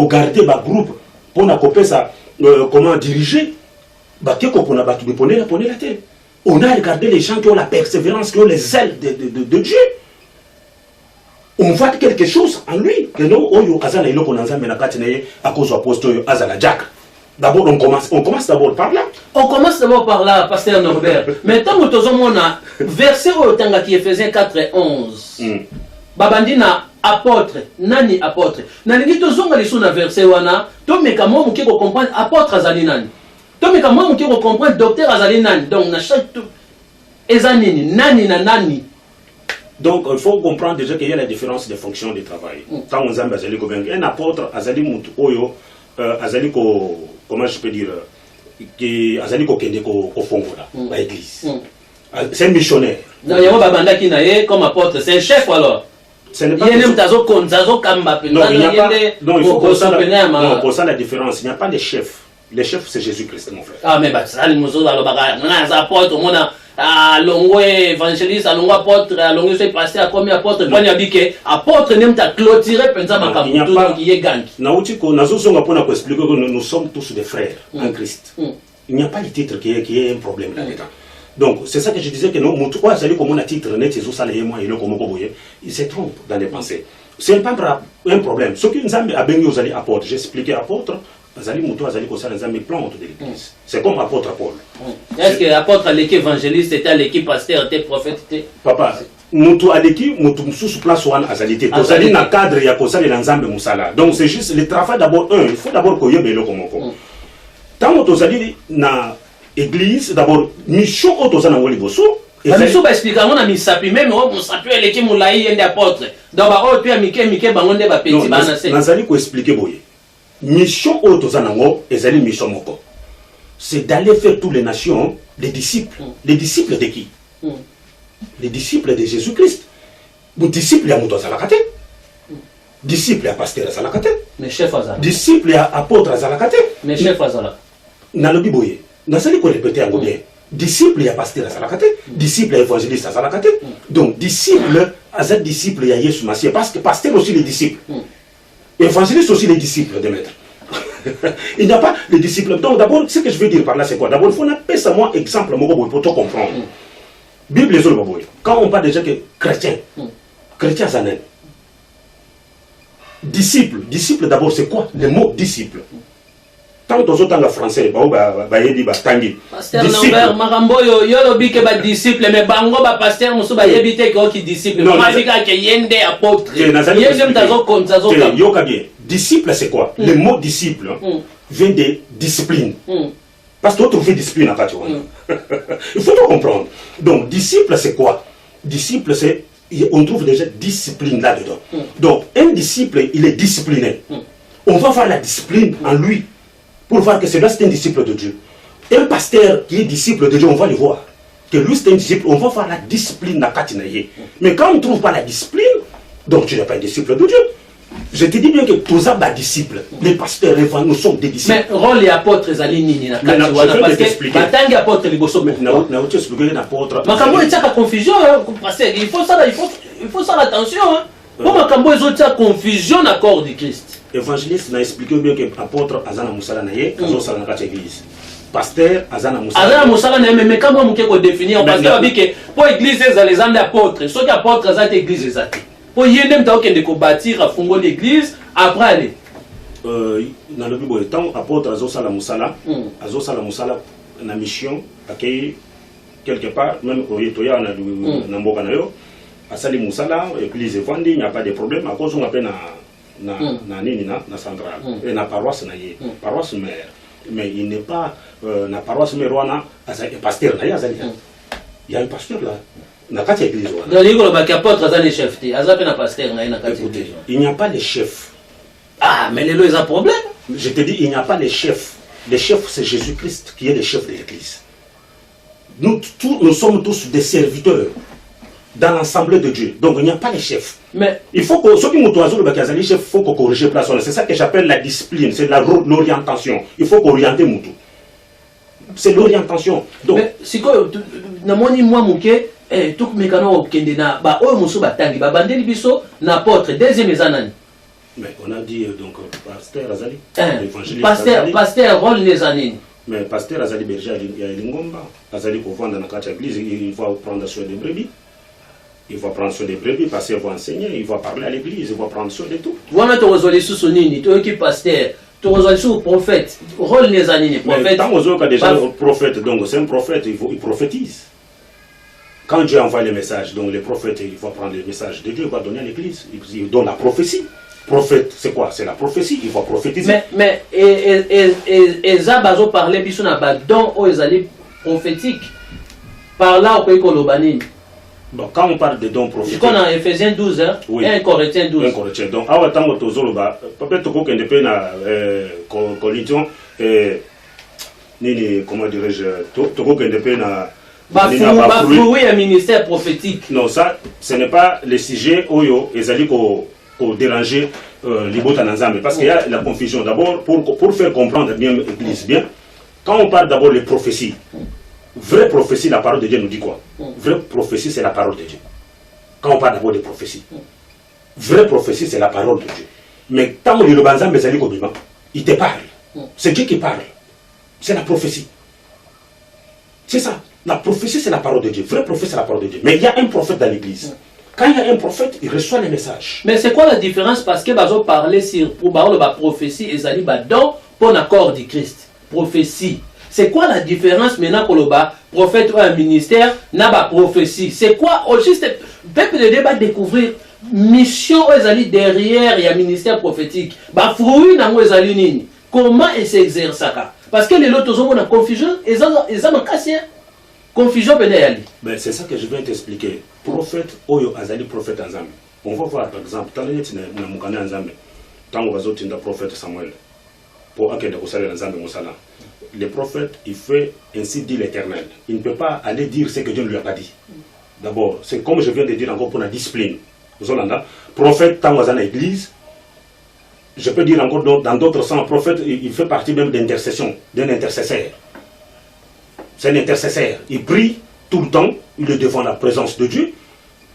garder le groupe pour comment diriger, on a regardé les gens qui ont la persévérance, qui ont les ailes de Dieu. On voit quelque chose en lui. D'abord, on commence d'abord par là. On commence d'abord par là, pasteur Norbert. Mais tant que nous avons un verset qui est Éphésiens 4 et 11. Babandina apôtre, nani apôtre. Nani to zonga liso na verset wana, to meka mo muke ko comprendre apôtre azali nani. To meka mo muke ko comprendre docteur azali nani. Donc na chaque ezanini nani na nani. Donc, il faut comprendre déjà qu'il y a la différence de fonction de travail. Quand on a un apôtre, azali mutu oyo, azali ko, comment je peux dire, qui azali ko kende ko fongola, la église. C'est un missionnaire. Non, il y a un babanda qui naie comme apôtre, c'est un chef alors. ce n'est pas non, il non, pour ça la différence, il n'y a pas de chef. Le chef, c'est Jésus-Christ, mon frère. Ah, mais ça, les musulmans, apôtre, on a longo évangéliste, longo apôtre, longo c'est passé à combien apôtre, quand il a dit que apôtre n'aime ta clôturer, pensant ma il n'y a pas. qui est gang. Nous sommes tous des frères en Christ. Il n'y a pas de titre qui est un problème là-dedans. Donc, c'est ça que je disais que nous, comme on a titre, il se trompe dans les pensées. Ce n'est pas un problème. Ce qui nous a béni aux apôtres, j'ai expliqué apôtre, c'est comme apôtre Paul. Est-ce que l'apôtre l'équipe évangéliste était l'équipe pasteur, était prophète? Papa, mutu aleki mutu sous place ou en azalité. Kozali na cadre ya kozali na nzambe musala. Donc c'est juste le travail d'abord il faut d'abord koyebe eloko moko. Tant tozali na église d'abord mission otozana ngoli boso. Amiso ba expliquer on a misapi même on misapi l'équipe moulaï yende apôtre. Donc ba o tu mike bangonde ba petit bana se. Nazali ko expliquer boye. Mission otozana ngo ezali mission moko. C'est d'aller faire toutes les nations les disciples. Les disciples de qui? Les disciples de Jésus-Christ. Les disciples à Mouto Zalakate. Disciples à Pasteur Zalakate. Mais chef Azala. Disciples à apôtre Zalakate. Mais chef Azala. Dans le Biboye. Dans ce qu'on répète en bien. Disciples à Pasteur Zalakate. Disciples à évangéliste Zalakate. Donc disciples à cette disciple à Jésus Massia. Parce que Pasteur aussi les disciples. Évangéliste aussi les disciples de maître. Il n'y a pas de disciples. Donc d'abord, ce que je veux dire par là, c'est quoi? D'abord, il faut appeler ça moi exemple pour tout comprendre. Bible, quand on parle déjà que chrétien, chrétien ça n'est. Disciple, disciple d'abord c'est quoi? Le mot disciple. Tant que autres en français, pasteur Lambert, Marambo, yolobi que ba disciple, mais bango ba pasteur musu ba yebite ko ki disciple. Mafika ke yende apôtre. Yende mtazo kontazo kam. Yoka bien. Disciple c'est quoi? Le mot disciple vient de discipline. Parce que tu fais discipline à partir il faut tout comprendre. Donc, disciple, c'est quoi? Disciple, c'est. On trouve déjà discipline là-dedans. Donc, un disciple, il est discipliné. On va voir la discipline en lui pour voir que celui-là, c'est un disciple de Dieu. Un pasteur qui est disciple de Dieu, on va le voir. Que lui, c'est un disciple, on va voir la discipline dans Katinaye. Mais quand on ne trouve pas la discipline, donc tu n'es pas un disciple de Dieu. Je te dis bien que tous les disciples, les pasteurs, nous sommes des disciples. Mais rôle et apôtres, ils allaient nini na kati wana parce que batangi apôtre liboso pour na tu expliquer l'apôtre. Makambo est ça confusion parce il faut ça attention hein. Pour makambo ils ont ça confusion à corps de Christ. Évangéliste n'a expliqué bien que apôtre azana musala na ye, azo sala na kati église. Pasteur azana musala. Azana musala na mais comment on peut définir parce que dit que pour église les âmes d'apôtres, ceux qui apôtres azana église ezati. Pour y aller de bâtir à fond l'église après aller. Dans le Bible, tant apôtre Azosala Musala, la mission accueilli quelque part, même au Yetoya, na Mbokanayo, Asali Musala, église Evandi, il n'y a pas de problème. À cause on appelle na centrale, et na paroisse na ye, paroisse mère. Mais il n'est pas na paroisse mère wana, pasteur na yazali. Il y a un pasteur là. Il n'y a pas de chef. Ah, mais les a problème. Je te dis, il n'y a pas de chef. Le chef, c'est Jésus-Christ qui est le chef de l'Église. Nous sommes tous des serviteurs dans l'ensemble de Dieu. Donc, il n'y a pas de chef. Mais il faut que ceux qui nous doivent le chef, il faut qu'on corrige place. C'est ça que j'appelle la discipline, c'est l'orientation. Il faut qu'orienter Moutou. C'est l'orientation. Donc, mais si quoi, moi, mouké. Tout mécano au Kendena, bah, oh, mon souba tangi, bah, bandeli biso, n'apôtre, deuxième années. Mais on a dit donc, pasteur Azali, pasteur, rôle les années. Mais pasteur Azali Berger, il y a Lingomba, Azali pour vendre dans la église, il va prendre soin des brebis. Il va prendre soin des brebis, parce qu'il va enseigner, il va parler à l'église, il va prendre soin de tout. Voilà, tu reçois sous son nini, tu es pasteur, tu reçois sous prophète, rôle les années, prophète. Tant aux autres, déjà, prophète, donc c'est un prophète, il prophétise. Quand Dieu envoie les messages, donc les prophètes, il va prendre les messages de Dieu, il va donner à l'église, il donne la prophétie. Prophète, c'est quoi? C'est la prophétie, il va prophétiser. Mais, et Zabazo parlait, il y a un don aux prophétiques. Par là, on peut y bon, quand on parle de dons prophétiques. C'est qu'on a Ephésiens 12, hein? Oui. Et un Corinthiens 12. Un Corinthiens. Donc, à temps où tu as peut-être qu'on ne peut pas collision, comment dirais-je, tu as Bafoué un ministère prophétique. Non, ça, ce n'est pas le sujet où ils allaient déranger les botanazam. Parce qu'il y a la confusion. D'abord, pour faire comprendre bien l'Église bien, quand on parle d'abord des prophéties, vraie prophétie, la parole de Dieu nous dit quoi? Vraie prophétie, c'est la parole de Dieu. Quand on parle d'abord des prophéties, vraie prophétie, c'est la parole de Dieu. Mais tant que le banzam il te parle. C'est Dieu qui parle. C'est la prophétie. C'est ça. La prophétie, c'est la parole de Dieu. Vraie prophétie, c'est la parole de Dieu. Mais il y a un prophète dans l'église. Quand il y a un prophète, il reçoit les messages. Mais c'est quoi la différence? Parce que nous parler sur la prophétie et Zali Badon pour l'accord du Christ. Prophétie. C'est quoi la différence maintenant que le prophète ou un ministère n'a pas prophétie? C'est quoi? Au juste, le peuple de Dieu va découvrir mission aux derrière il ministère prophétique. Fruit dans les nini. Comment il s'exerce ça? Parce que les autres ont une confusion, ils ont cassé. Confusion ben c'est ça que je viens t'expliquer. Prophète Oyo Azali prophète Anzambe. On va voir par exemple, tant que na mukana Anzambe, tant que vas autres prophète Samuel. Pour akenda kusala Anzambe musala. Le prophète, il fait ainsi dit l'Éternel. Il ne peut pas aller dire ce que Dieu ne lui a pas dit. D'abord, c'est comme je viens de dire encore pour la discipline. Prophète, tant que l'église, je peux dire encore dans d'autres sens, prophète, il fait partie même d'intercession, d'un intercesseur. C'est un intercesseur. Il prie tout le temps, il est devant la présence de Dieu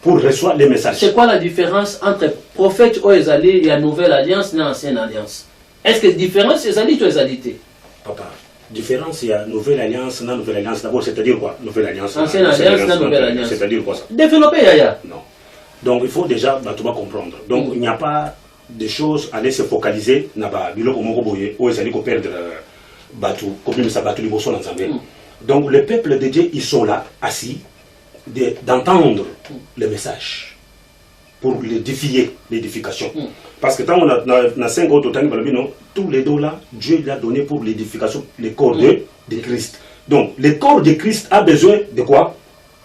pour recevoir les messages. C'est quoi la différence entre prophète et la nouvelle alliance et l'ancienne alliance? Est-ce que la différence c'est Zali ou Zalité? Papa, différence, il y a nouvelle alliance, non nouvelle alliance. D'abord, c'est-à-dire quoi? Nouvelle alliance. Ancienne alliance, non nouvelle alliance. C'est-à-dire quoi ça? Développer, Yaya. Non. Donc, il faut déjà comprendre. Donc, il n'y a pas de choses à aller se focaliser là-bas. Donc, le peuple de Dieu, ils sont là, assis, d'entendre le message pour l'édification. Parce que quand on a 5 autres temps, tous les deux là, Dieu l'a donné pour l'édification, le corps de Christ. Donc, le corps de Christ a besoin de quoi?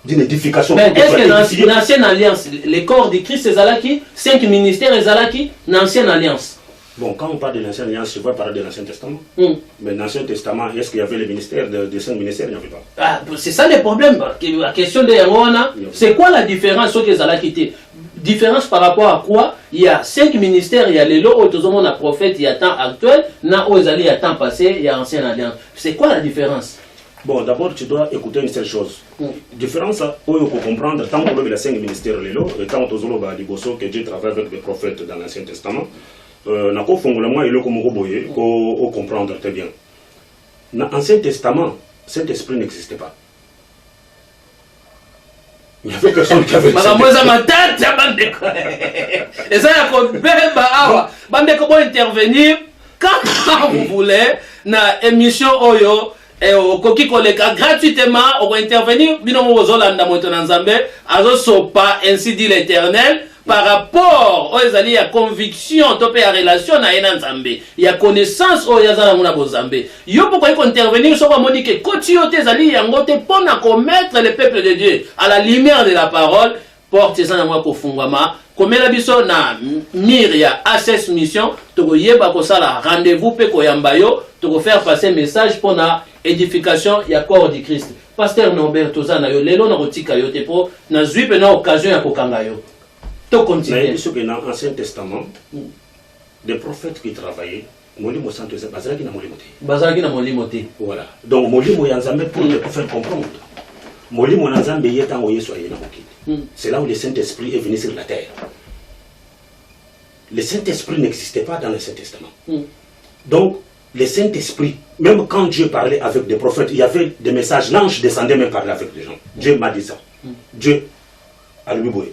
D'une édification. Mais est-ce que dans l'ancienne alliance, le corps de Christ, c'est Zalaki, 5 ministères, c'est Zalaki, dans l'ancienne alliance? Bon, quand on parle de l'ancienne alliance, je vais parler de l'Ancien Testament. Mais dans l'Ancien Testament, est-ce qu'il y avait les ministères, des 5 ministères? Il n'y avait pas. Ah, c'est ça le problème. La question de Yangona, c'est quoi la différence sur les Zalaki? Différence par rapport à quoi? Il y a 5 ministères, il y a les lots, autour de prophète, il y a temps actuel, il y a temps passé, il y a ancienne alliance. C'est quoi la différence? Bon, d'abord, tu dois écouter une seule chose. Différence, pour comprendre, tant qu'on a les 5 ministères, les lots, et tant que Dieu travaille avec les prophètes dans l'Ancien Testament, na ko fongolement il ko moko boye ko comprendre très bien. Dans l'Ancien Testament, Saint-Esprit n'existait pas. Il y avait personne qui avait et ça intervenir quand vous voulez na émission Oyo et au koki koleka gratuitement on va intervenir binomo ozolanda moto na Nzambe azo sopa ainsi dit l'Éternel. Par rapport aux alliés, il y a conviction, il y a relation, il y a connaissance, il y a Zambé. Il y a pourquoi intervenir sur la monique, quand tu es allié, il y a pour commettre le peuple de Dieu à la lumière de la parole, porte ça dans le fungama. Comme la biso na Miria access mission, tu vas rendez-vous pe koyambayo, tu vas faire passer message pour la édification et corps du Christ. Pasteur Norbert Tozana yo lelo na rotika yo te po na zui pe na occasion ya kokanga yo. Mais ce que dans l'Ancien Testament, des prophètes qui travaillaient, Molimo Santo, c'est Bazaraki na Molimote. Bazaraki na Molimote. Voilà. Donc Molimo Yanzambe pour te faire comprendre. Molimo Yanzambe yetan oye soye na mokili. C'est là où le Saint-Esprit est venu sur la terre. Le Saint-Esprit n'existait pas dans l'Ancien Testament. Donc, le Saint-Esprit, même quand Dieu parlait avec des prophètes, il y avait des messages, l'ange descendait même parler avec les gens. Dieu m'a dit ça. Dieu a lui boye.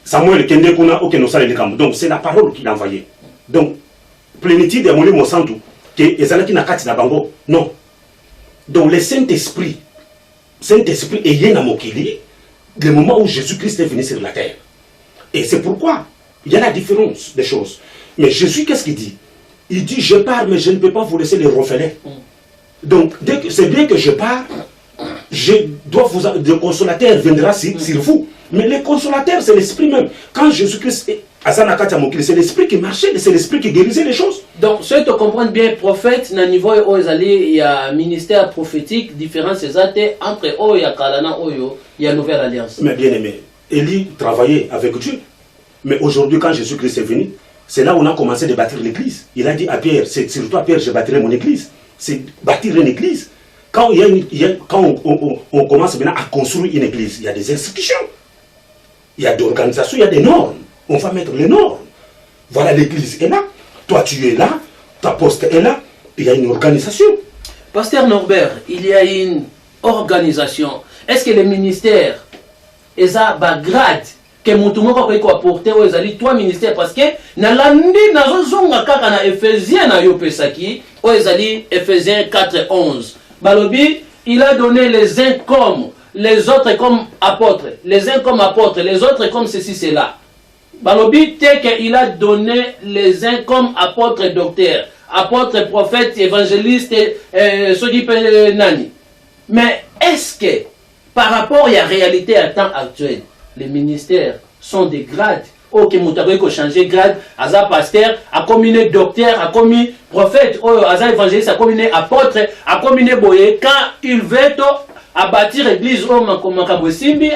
Samuel kende kuna okenosala likambo. Donc c'est la parole qu'il a envoyée. Donc plénitude de Molimo Santu que ezalaki na kati na bango. Non. Donc le Saint-Esprit est yena mokili le moment où Jésus-Christ est venu sur la terre. Et c'est pourquoi il y a la différence des choses. Mais Jésus qu'est-ce qu'il dit? Il dit je pars mais je ne peux pas vous laisser les orphelins. Donc c'est bien que je pars. Le consolateur viendra sur vous. Mais le consolateur, c'est l'esprit même. Quand Jésus-Christ c'est l'esprit qui marchait, c'est l'esprit qui guérissait les choses. Donc, ceux qui comprennent bien, prophète, na niveau où il y a ministère prophétique, différence entre eux et Kalana, il y a Nouvelle Alliance. Mais bien aimé, Élie travaillait avec Dieu. Mais aujourd'hui, quand Jésus-Christ est venu, c'est là où on a commencé à bâtir l'église. Il a dit à Pierre, c'est sur toi Pierre, je bâtirai mon église. C'est bâtir une église. Quand, on commence maintenant à construire une église, il y a des institutions, il y a des organisations, il y a des normes. On va mettre les normes. Voilà, l'église est là, toi tu es là, ta poste est là, il y a une organisation. Pasteur Norbert, il y a une organisation. Est-ce que les ministères, ils ont un grade que Moutoumoko peut apporter aux alliés, toi ministère, parce que dans l'année, dans Ephésiens, aux alliés, Ephésiens 4:11, Balobi, il a donné les uns comme, les autres comme apôtres, les uns comme apôtres, les autres comme ceci, cela. Balobi, il a donné les uns comme apôtres, docteurs, apôtres, prophètes, évangélistes, nani. Mais est-ce que, par rapport à la réalité à temps actuel, les ministères sont des grades? Ok, Moutagoy a changé de grade, Aza pasteur, a combiné docteur, a combiné prophète, Aza évangéliste, a combiné apôtre, a combiné boye. Quand il veut à bâtir l'église,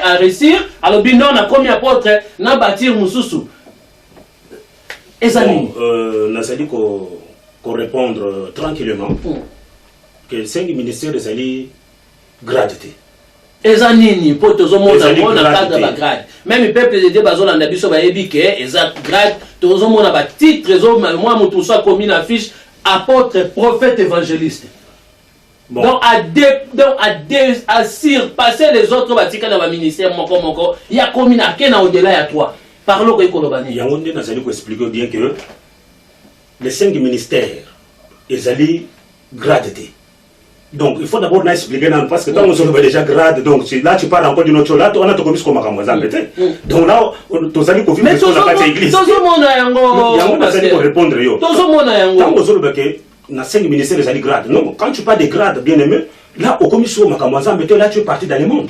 à réussir, alors non, on a commis apôtre, on a bâtir Moussoussou. Et ça bon, on a dit qu'on répondre tranquillement que 5 ministères des alliés gradité. Eza nini po tozomona na cadre ba grade même peuple de bazona na biso ba yebike eza grade tozomona ba titre zo moi mutu so commis na fiche apôtre prophète évangéliste. Bon. Donc à surpasser les autres batika na ba ministère moko il y a commis na kena au-delà ya toi parlons ko kolobani yango nde nazali ko expliquer bien que les 5 ministères ezali gradité. Donc, il faut d'abord expliquer, parce que quand on se déjà grade, donc là tu parles encore d'une autre chose, là on a tout commis comme un donc là, tu as dit qu'on vit sur la église. Quand on 5 ministères des grades, non, quand tu parles des grades, bien aimé, là au commission là tu es parti dans le monde.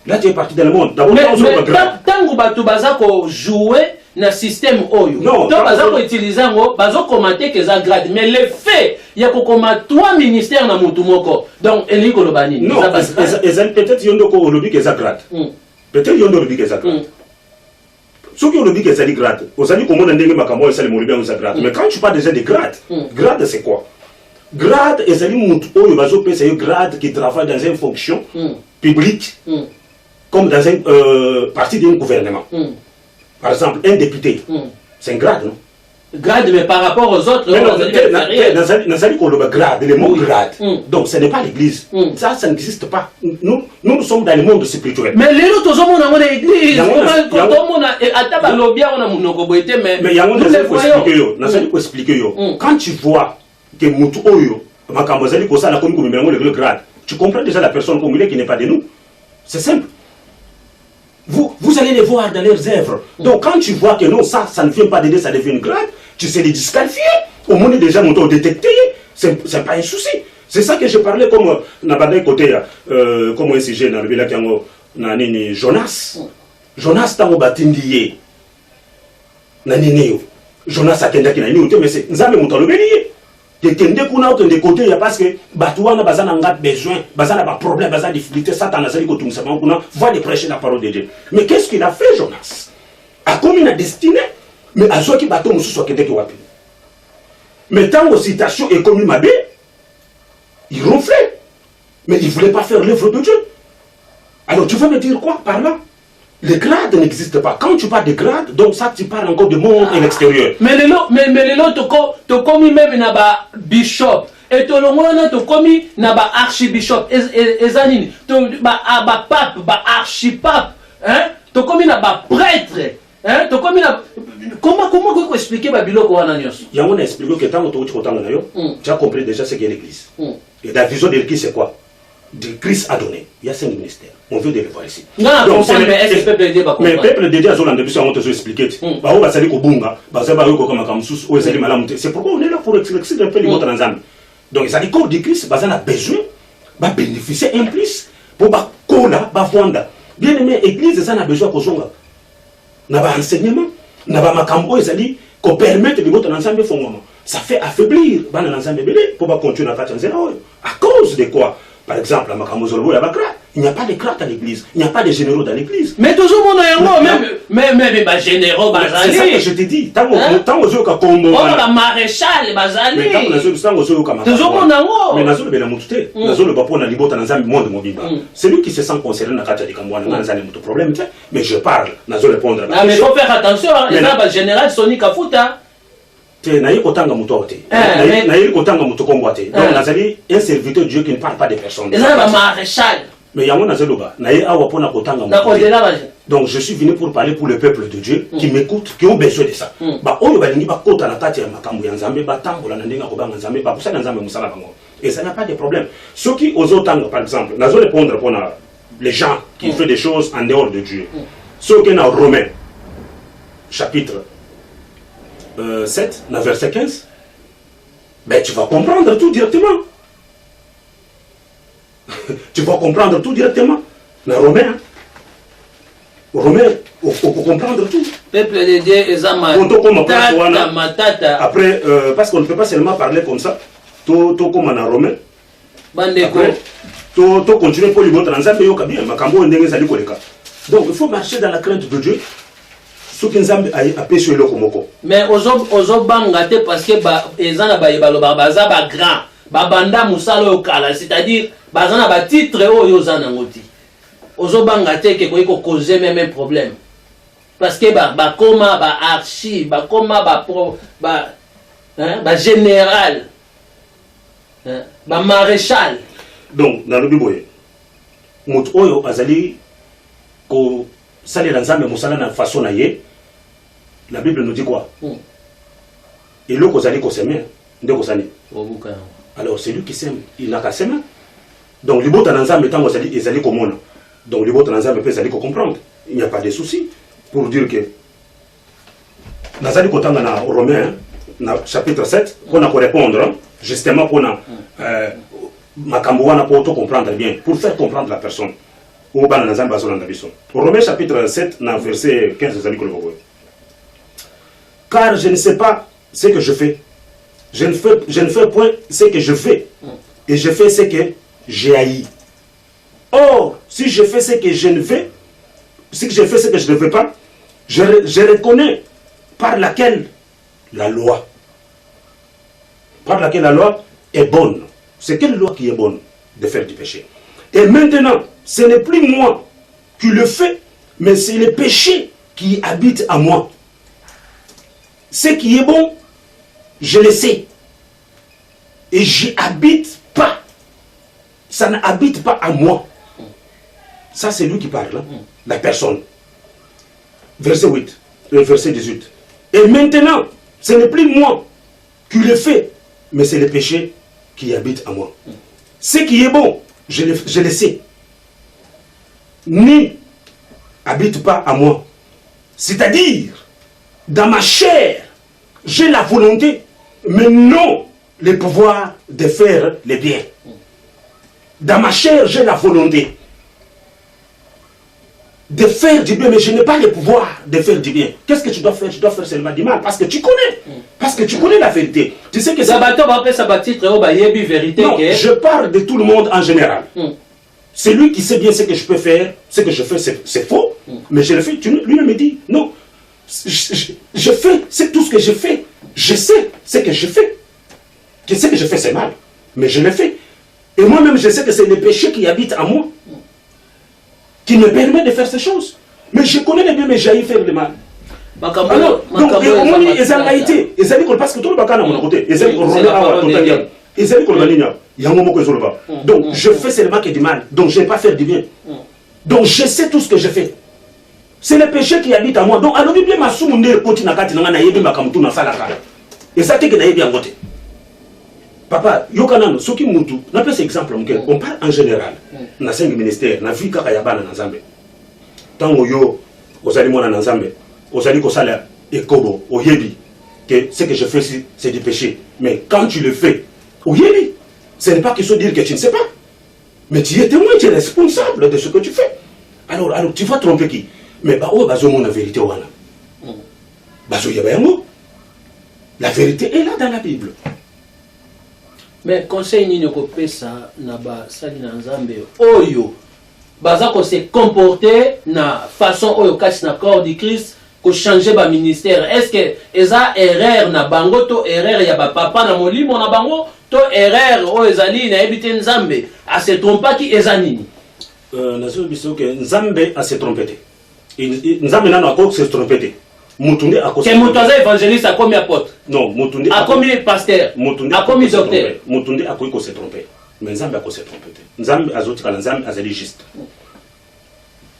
Là tu es parti dans le monde. D'abord, tant que tu jouer na système oyo donc baza ko utiliser ngo bazo commenter que ça grade mais le fait il y a ko comment 3 ministères na mutu moko donc eli ko lobani non peut-être yondo ko lobi que ça grade peut-être yondo lobi que ça grade ce qui lobi que ça grade osali ko mona ndenge makambo esali mo lobi ça grade mais quand tu parles déjà de grade grade c'est quoi grade ezali mutu oyo bazo pesa yo grade qui travaille dans une fonction publique comme dans un parti d'un gouvernement. Par exemple, un député, c'est un grade, non? Grade, mais par rapport aux autres, grade, le mot grade. Donc, ce n'est pas l'église. Ça n'existe pas. Nous sommes dans le monde spirituel. Mais les autres, nous sommes dans l'église. Mais quand tu vois que Moutou Oyo, tu comprends déjà la personne comme il est qui n'est pas de nous. C'est simple. Vous allez les voir dans leurs œuvres. Donc quand tu vois que non, ça ne vient pas d'aider, ça devient une grade, tu sais les disqualifier. Au moins déjà mon détecté, c'est pas un souci. C'est ça que je parlais comme d'un côté, comme un sujet dans le village Jonas. Jonas tango batindiye. Nanine Jonas akenda ki na ni mais c'est nzambe mutalo beliye. Tende kuna otende côté ya parce que batouana bazana nga besoin bazana ba problème bazana difficulté satan azali ko tumisa kuna va de prêcher la parole de Dieu. Mais qu'est-ce qu'il a fait Jonas? A comme une destinée mais azo ki bato mususu akende ki wapi. Mais tant aux citations et comme mabé il ronflait. Mais il voulait pas faire l'œuvre de Dieu. Alors tu vas me dire quoi par là? Les grades n'existent pas. Quand tu parles de grades, donc ça tu parles encore du monde et l'extérieur. Mais les lots, tu commis même naba bishop. Et tu l'as commis naba archibishop. Ezanini, tu ba pape, ba archipape. Hein? Tu commis naba prêtre. Hein? Tu commis na. Comment vous expliquer Babylone ou Ananios? Il y a un expliqué que tant que tu as compris déjà ce qu'est l'église. Et la vision de l'église c'est quoi? De Christ a donné. Il y a 5 ministères. On veut de les voir ici. Non, donc, mais le peuple de Dieu a on te expliqué. C'est pourquoi on est là pour expliquer un peu les mots dans l'ensemble. Donc, les corps de Christ, ils ont besoin de bénéficier en plus pour que vendre. Bien aimé, l'église, ils ont besoin de enseignement. na ba makambo ezali ko permettre de boto na nzambe fongoma. Ça fait affaiblir bana na nzambe belé pour pas continuer na kati nzela oyo. À cause de quoi? Par exemple, à makambo zolo ya bakra, il n'y a pas de crate à l'église, il n'y a pas de généraux dans l'église. Mais toujours mon yango même ba généraux bazali. C'est ça que je te dis. Tant aux ka kombo. On ba maréchal bazali. Mais tant aux ka makambo. Toujours mon yango. Mais nazo le bela mutute. Nazo le bapo na libota na nzambe monde mobimba. Celui qui se sent concerné na kati de kamwana na nzambe muto problème. Mais je parle, nazo répondre. Ah mais faut faire attention, les ba général Soni Kafuta. Naïe kotanga mutote. Naïe kotanga mutokomboate. Donc nazali un serviteur de Dieu qui ne parle pas des personnes. Et ça va maréchal. Mais yango nazeloba. Naïe awa pona kotanga mutote. Donc je suis venu pour parler pour le peuple de Dieu qui m'écoute, qui ont besoin de ça. Ba oyo balingi ba kota na kati ya makambo ya nzambe ba tambola na ndenga ko ba nzambe ba kusana nzambe musala bango. Et ça n'a pas de problème. Ceux qui osent tanga par exemple, nazo répondre pour les gens qui font des choses en dehors de Dieu. Ceux qui sont Romains chapitre 7, dans verset 15, ben, tu vas comprendre tout directement. Tu vas comprendre tout directement. Dans Romain, Romain, il faut comprendre tout. Peuple de Dieu, après, parce qu'on ne peut pas seulement parler comme ça, tout comme en Romain. Après, tout continuer pour lui montrer dans un pays au Kabia, donc il faut marcher dans la crainte de Dieu. Mais ozo bangate parce que ezana ba baza ba grand ba banda musalo okala, c'est-à-dire bazana ba titre oyo zana ngoti ozo bangate ke ko causer même problème parce que ba koma ba archi ba koma ba général ba maréchal. Donc dans le Bible mot oyo azali ko salela nzambe musala na façon na ye. La Bible nous dit quoi? Et l'eau qu'on a dit qu'on s'aime, alors c'est lui qui s'aime, il n'a qu'à s'aimer. Donc les bottes en ensemble étant ils allaient comme on. Donc les bottes en ensemble ils allaient comprendre. Il n'y a pas de souci pour dire que dans les côtés dans Romains, chapitre 7, on a qu'à répondre justement pour Makamboana pour comprendre bien, pour faire comprendre la personne. Romains chapitre 7, verset 15, vous allez le voir. Car je ne sais pas ce que je fais. Je ne fais point ce que je fais. Et je fais ce que j'ai haï. Or, si je fais ce que je ne fais, si je fais ce que je ne veux pas, je reconnais par laquelle la loi est bonne. C'est quelle loi qui est bonne? De faire du péché. Et maintenant, ce n'est plus moi qui le fais, mais c'est le péché qui habite en moi. Ce qui est bon, je le sais. Et j'y habite pas. Ça n'habite pas en moi. Ça, c'est lui qui parle, hein? La personne. Verset 8, verset 18. Et maintenant, ce n'est plus moi qui le fais, mais c'est le péché qui habite en moi. Ce qui est bon, je le sais. Ni habite pas en moi. C'est-à-dire, dans ma chair, j'ai la volonté, mais non le pouvoir de faire le bien. Dans ma chair, j'ai la volonté de faire du bien, mais je n'ai pas le pouvoir de faire du bien. Qu'est-ce que tu dois faire? Tu dois faire seulement du mal, parce que tu connais. Parce que tu connais la vérité. Tu sais que c'est... Non, je parle de tout le monde en général. Celui qui sait bien ce que je peux faire, ce que je fais, c'est faux. Mais je le fais. Lui-même me dit, non. Je fais, c'est tout ce que je fais. Je sais ce que je fais. Je sais que je fais c'est mal, mais je le fais. Et moi-même, je sais que c'est le péché qui habite en moi, qui me permet de faire ces choses. Mais je connais le bien, mais j'ai faire le mal. Alors, donc, ils ont été. Ils ont dit parce que tout le monde est mon côté. Ils ont donc, je fais seulement que du mal. Donc, je ne vais pas faire du bien. Donc, je sais tout ce que je fais. C'est le péché qui habite en moi. Donc, alors, Bible m'a soumis continue à et ça, c'est que bien voté. Papa, yokanano, ce qui moutou, on appelle cet exemple, on parle en général. Dans 5 ministères, dans la vie kakayaba na Nzambe. Tant yo, aux aliments na Nzambe, aux aliments kosala et kobo, au yebi, que ce que je fais, c'est du péché. Mais quand tu le fais, au yebi, ce n'est pas question de dire que tu ne sais pas. Mais tu es témoin, tu es responsable de ce que tu fais. Alors tu vas tromper qui? Mais bah, oh, bah, la vérité, La vérité est là dans la Bible. Mais conseil nini kopesa na ba sali na nzambe oyo baza ko se comporter na façon oyo kasi na corps du Christ ko changer ba ministère. Est-ce que eza erreur na bango to erreur ya ba papa na molimo na bango to erreur oyo ezali na ebite nzambe a se trompa ki eza nini? Nazo biso ke nzambe a se trompete. Nzambe nano akoko se trompete. Mutunde a que Mutunde évangéliste a commis apôtre. Non, Mutunde a commis pasteur. Mutunde a commis docteur. Mutunde a ko se tromper. Mais Nzambe a ko se tromper. Nzambe azoti kala Nzambe azali juste.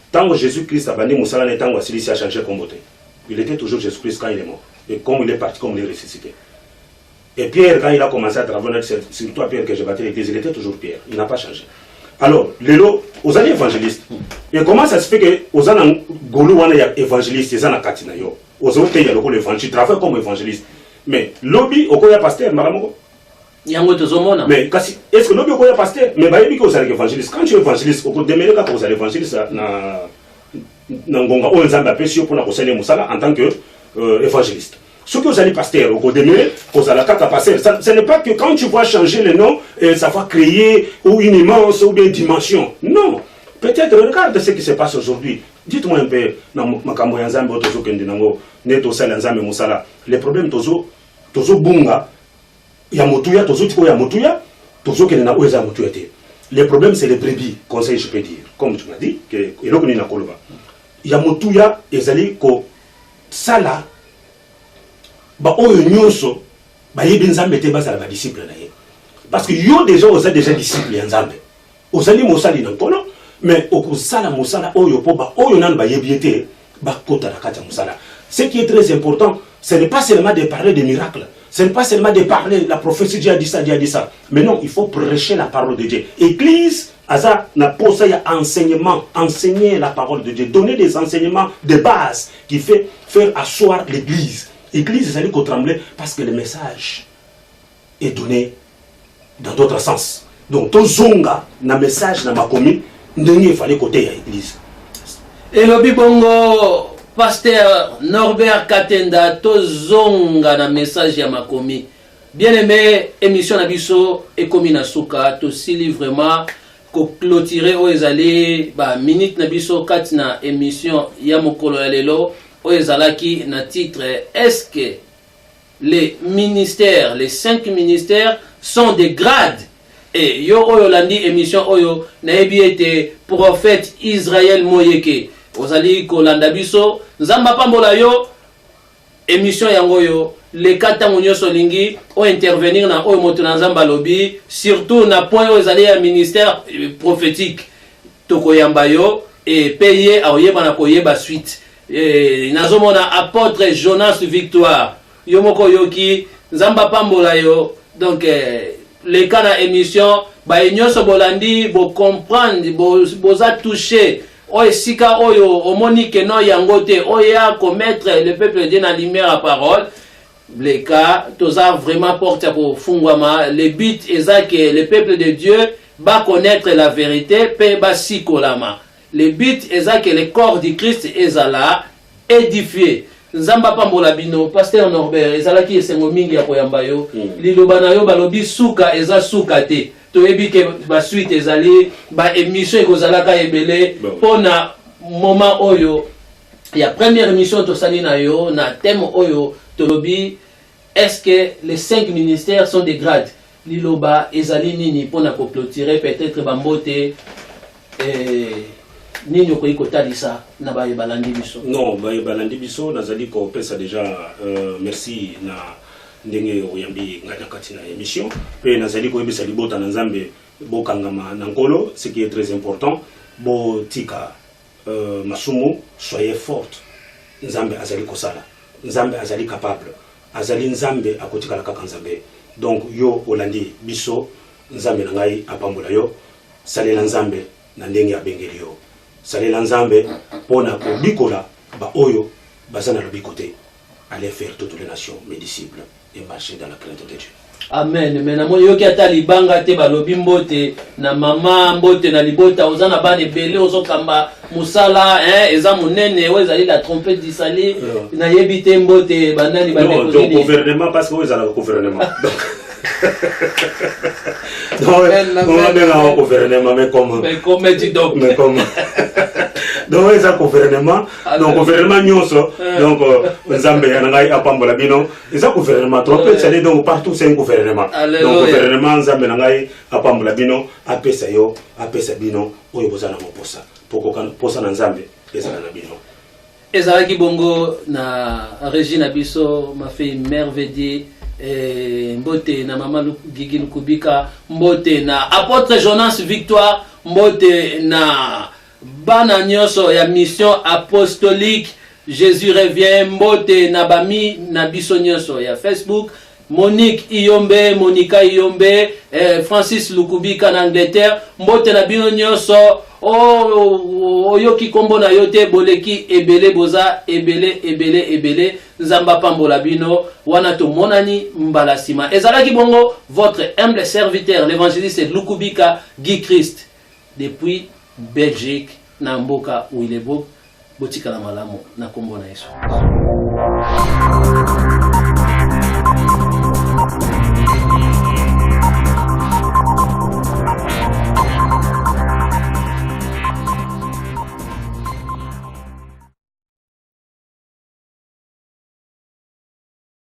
Tango Jésus-Christ a banni musala ne tango asili a changé comme beauté. Il était toujours Jésus-Christ quand il est mort. Et comme il est parti, comme il est ressuscité. Et Pierre, quand il a commencé à travailler, c'est toi Pierre que j'ai bâti l'église, il était toujours Pierre. Il n'a pas changé. Alors, Lélo, aux années évangélistes, et comment ça se fait que aux années Golo, il y a évangéliste, il y a Katina yo. Aux autres, il y a l'évangile, tu travailles comme évangéliste. Mais lobby, au y a pasteur, maramoko. Mais est-ce que lobby au y a pasteur? Mais bah, il y a évangéliste. Quand tu es évangéliste, au cours de mes cas, vous allez évangéliste na Ngonga, on les a appelés pour la conseiller Moussala en tant que évangéliste. Ce que vous allez pasteur, au cours de mes vous allez passer. Ce n'est pas que quand tu vois changer le nom, ça va créer ou une immense ou une dimension. Non. Peut-être, regarde ce qui se passe aujourd'hui. Dites-moi un peu, les problèmes tozo bunga, yamotuya, tozo tiko yamotuya, tozo ke na oeza motuya te. Les problèmes c'est les brebis, conseil je peux dire, comme tu m'as dit, que eloko ni na koloba. Yamotuya ezali ko sala ba oyo nyonso ba yebi nzambe te bazala ba disciple na ye. Parce que yo déjà oza déjà disciple ya nzambe. Ozali mosali na kono. Mais au kusala musala oyo po ba oyo nan ba yebiete ba kota na kata musala. Ce qui est très important, ce n'est pas seulement de parler des miracles, ce n'est pas seulement de parler la prophétie Dieu a dit ça, mais non, il faut prêcher la parole de Dieu. Église aza na posa ya enseignement, enseigner la parole de Dieu, donner des enseignements de base qui fait faire asseoir l'église. Église ça dit qu'on tremble parce que le message est donné dans d'autres sens. Donc ton zonga na message na makomi il fallait côté à l'église. Et le bibongo, pasteur Norbert Katenda, tozonga na message ya makomi. Bien aimé, émission Nabiso et Komina Souka, aussi vraiment ko clôturer o ezali ba minute Nabiso katina émission ya mokolo ya lelo o ezalaki na titre est-ce que les ministères, les 5 ministères sont des grades? Et yo oyo landi émission oyo na ebi ete prophète Israël Moyeke ozali ko landa biso nzamba pambola yo émission yango yo le katango nyoso lingi o intervenir na oyo moto na nzamba lobi surtout na point oyo ezali ya ministère prophétique tokoyamba yo et payer a oyeba na koyeba suite nazomona apôtre Jonas Victoire yo moko yoki nzamba pambola yo donc les cas na émission ba nyonso bolandi bo comprendre bo za toucher o esika oyo omoni que non yango te oya commettre le peuple de Dieu na lumière à parole les cas toza vraiment porte pour fungwama le but est que le peuple de Dieu va connaître la vérité pe ba sikolama le but est que le corps du Christ est là édifié. Nzamba pambola bino pasteur Norbert ezalaki esengo mingi ya koyamba yo liloba na yo balobi suka eza suka te toyebi ke ba suite ezali ba émission ekozalaka ebele pona moment oyo ya première émission tosali na yo na thème oyo tolobi est-ce que les 5 ministères sont des grades liloba ezali nini pona ko clôturer peut-être bambote Nino ko talisa na baye balandi biso. Non, baye balandi biso nazali ko pesa déjà merci na ndenge oyambi ngana katina émission pe nazali ko yebisa libota na nzambe bokangama na nkolo ce qui est très important bo tika masumu soyez forte nzambe azali ko sala nzambe azali capable azali nzambe akotika la kaka nzambe donc yo olandi biso nzambe na ngai apambola yo salela nzambe na ndenge abengeli yo salela nzambe pona ko bikola ba oyo bazana lo bikote aller faire toutes les nations mes disciples et marcher dans la crainte de Dieu. Amen. Mais na mo yoki ata libanga te balobi mbote na mama mbote na libota ozana bane belé ozokamba musala eza munene wezali la trompette disali na yebite mbote banani bane ko donc gouvernement parce que ozala gouvernement donc on a un gouvernement mais comment tu donc donc eza gouvernement donc gouvernement nyonso donc nzambe ngai apambola bino eza gouvernement trompette c'est donc partout c'est un gouvernement donc gouvernement nzambe ngai apambola bino apesa yo apesa bino oyo bozana moposa poko posa na nzambe ezala na bino ezalaki bongo na Regina biso ma fille merveille mbote na mama Gigi Lukubika mbote na apôtre Jonas Victoire mbote na bana nyonso ya mission apostolique Jésus revient mbote na bami na biso nyonso ya Facebook Monique Iyombe Monica Iyombe Francis Lukubika na Angleterre mbote na bino nyonso oyoki kombo na yote boleki ebele boza ebele nzamba pambola bino wana to monani mbala sima ezalaki bongo votre humble serviteur l'évangéliste Lukubika Guy Christ depuis Belgique na mboka Willebroek botika na malamu na kombo na Yesu.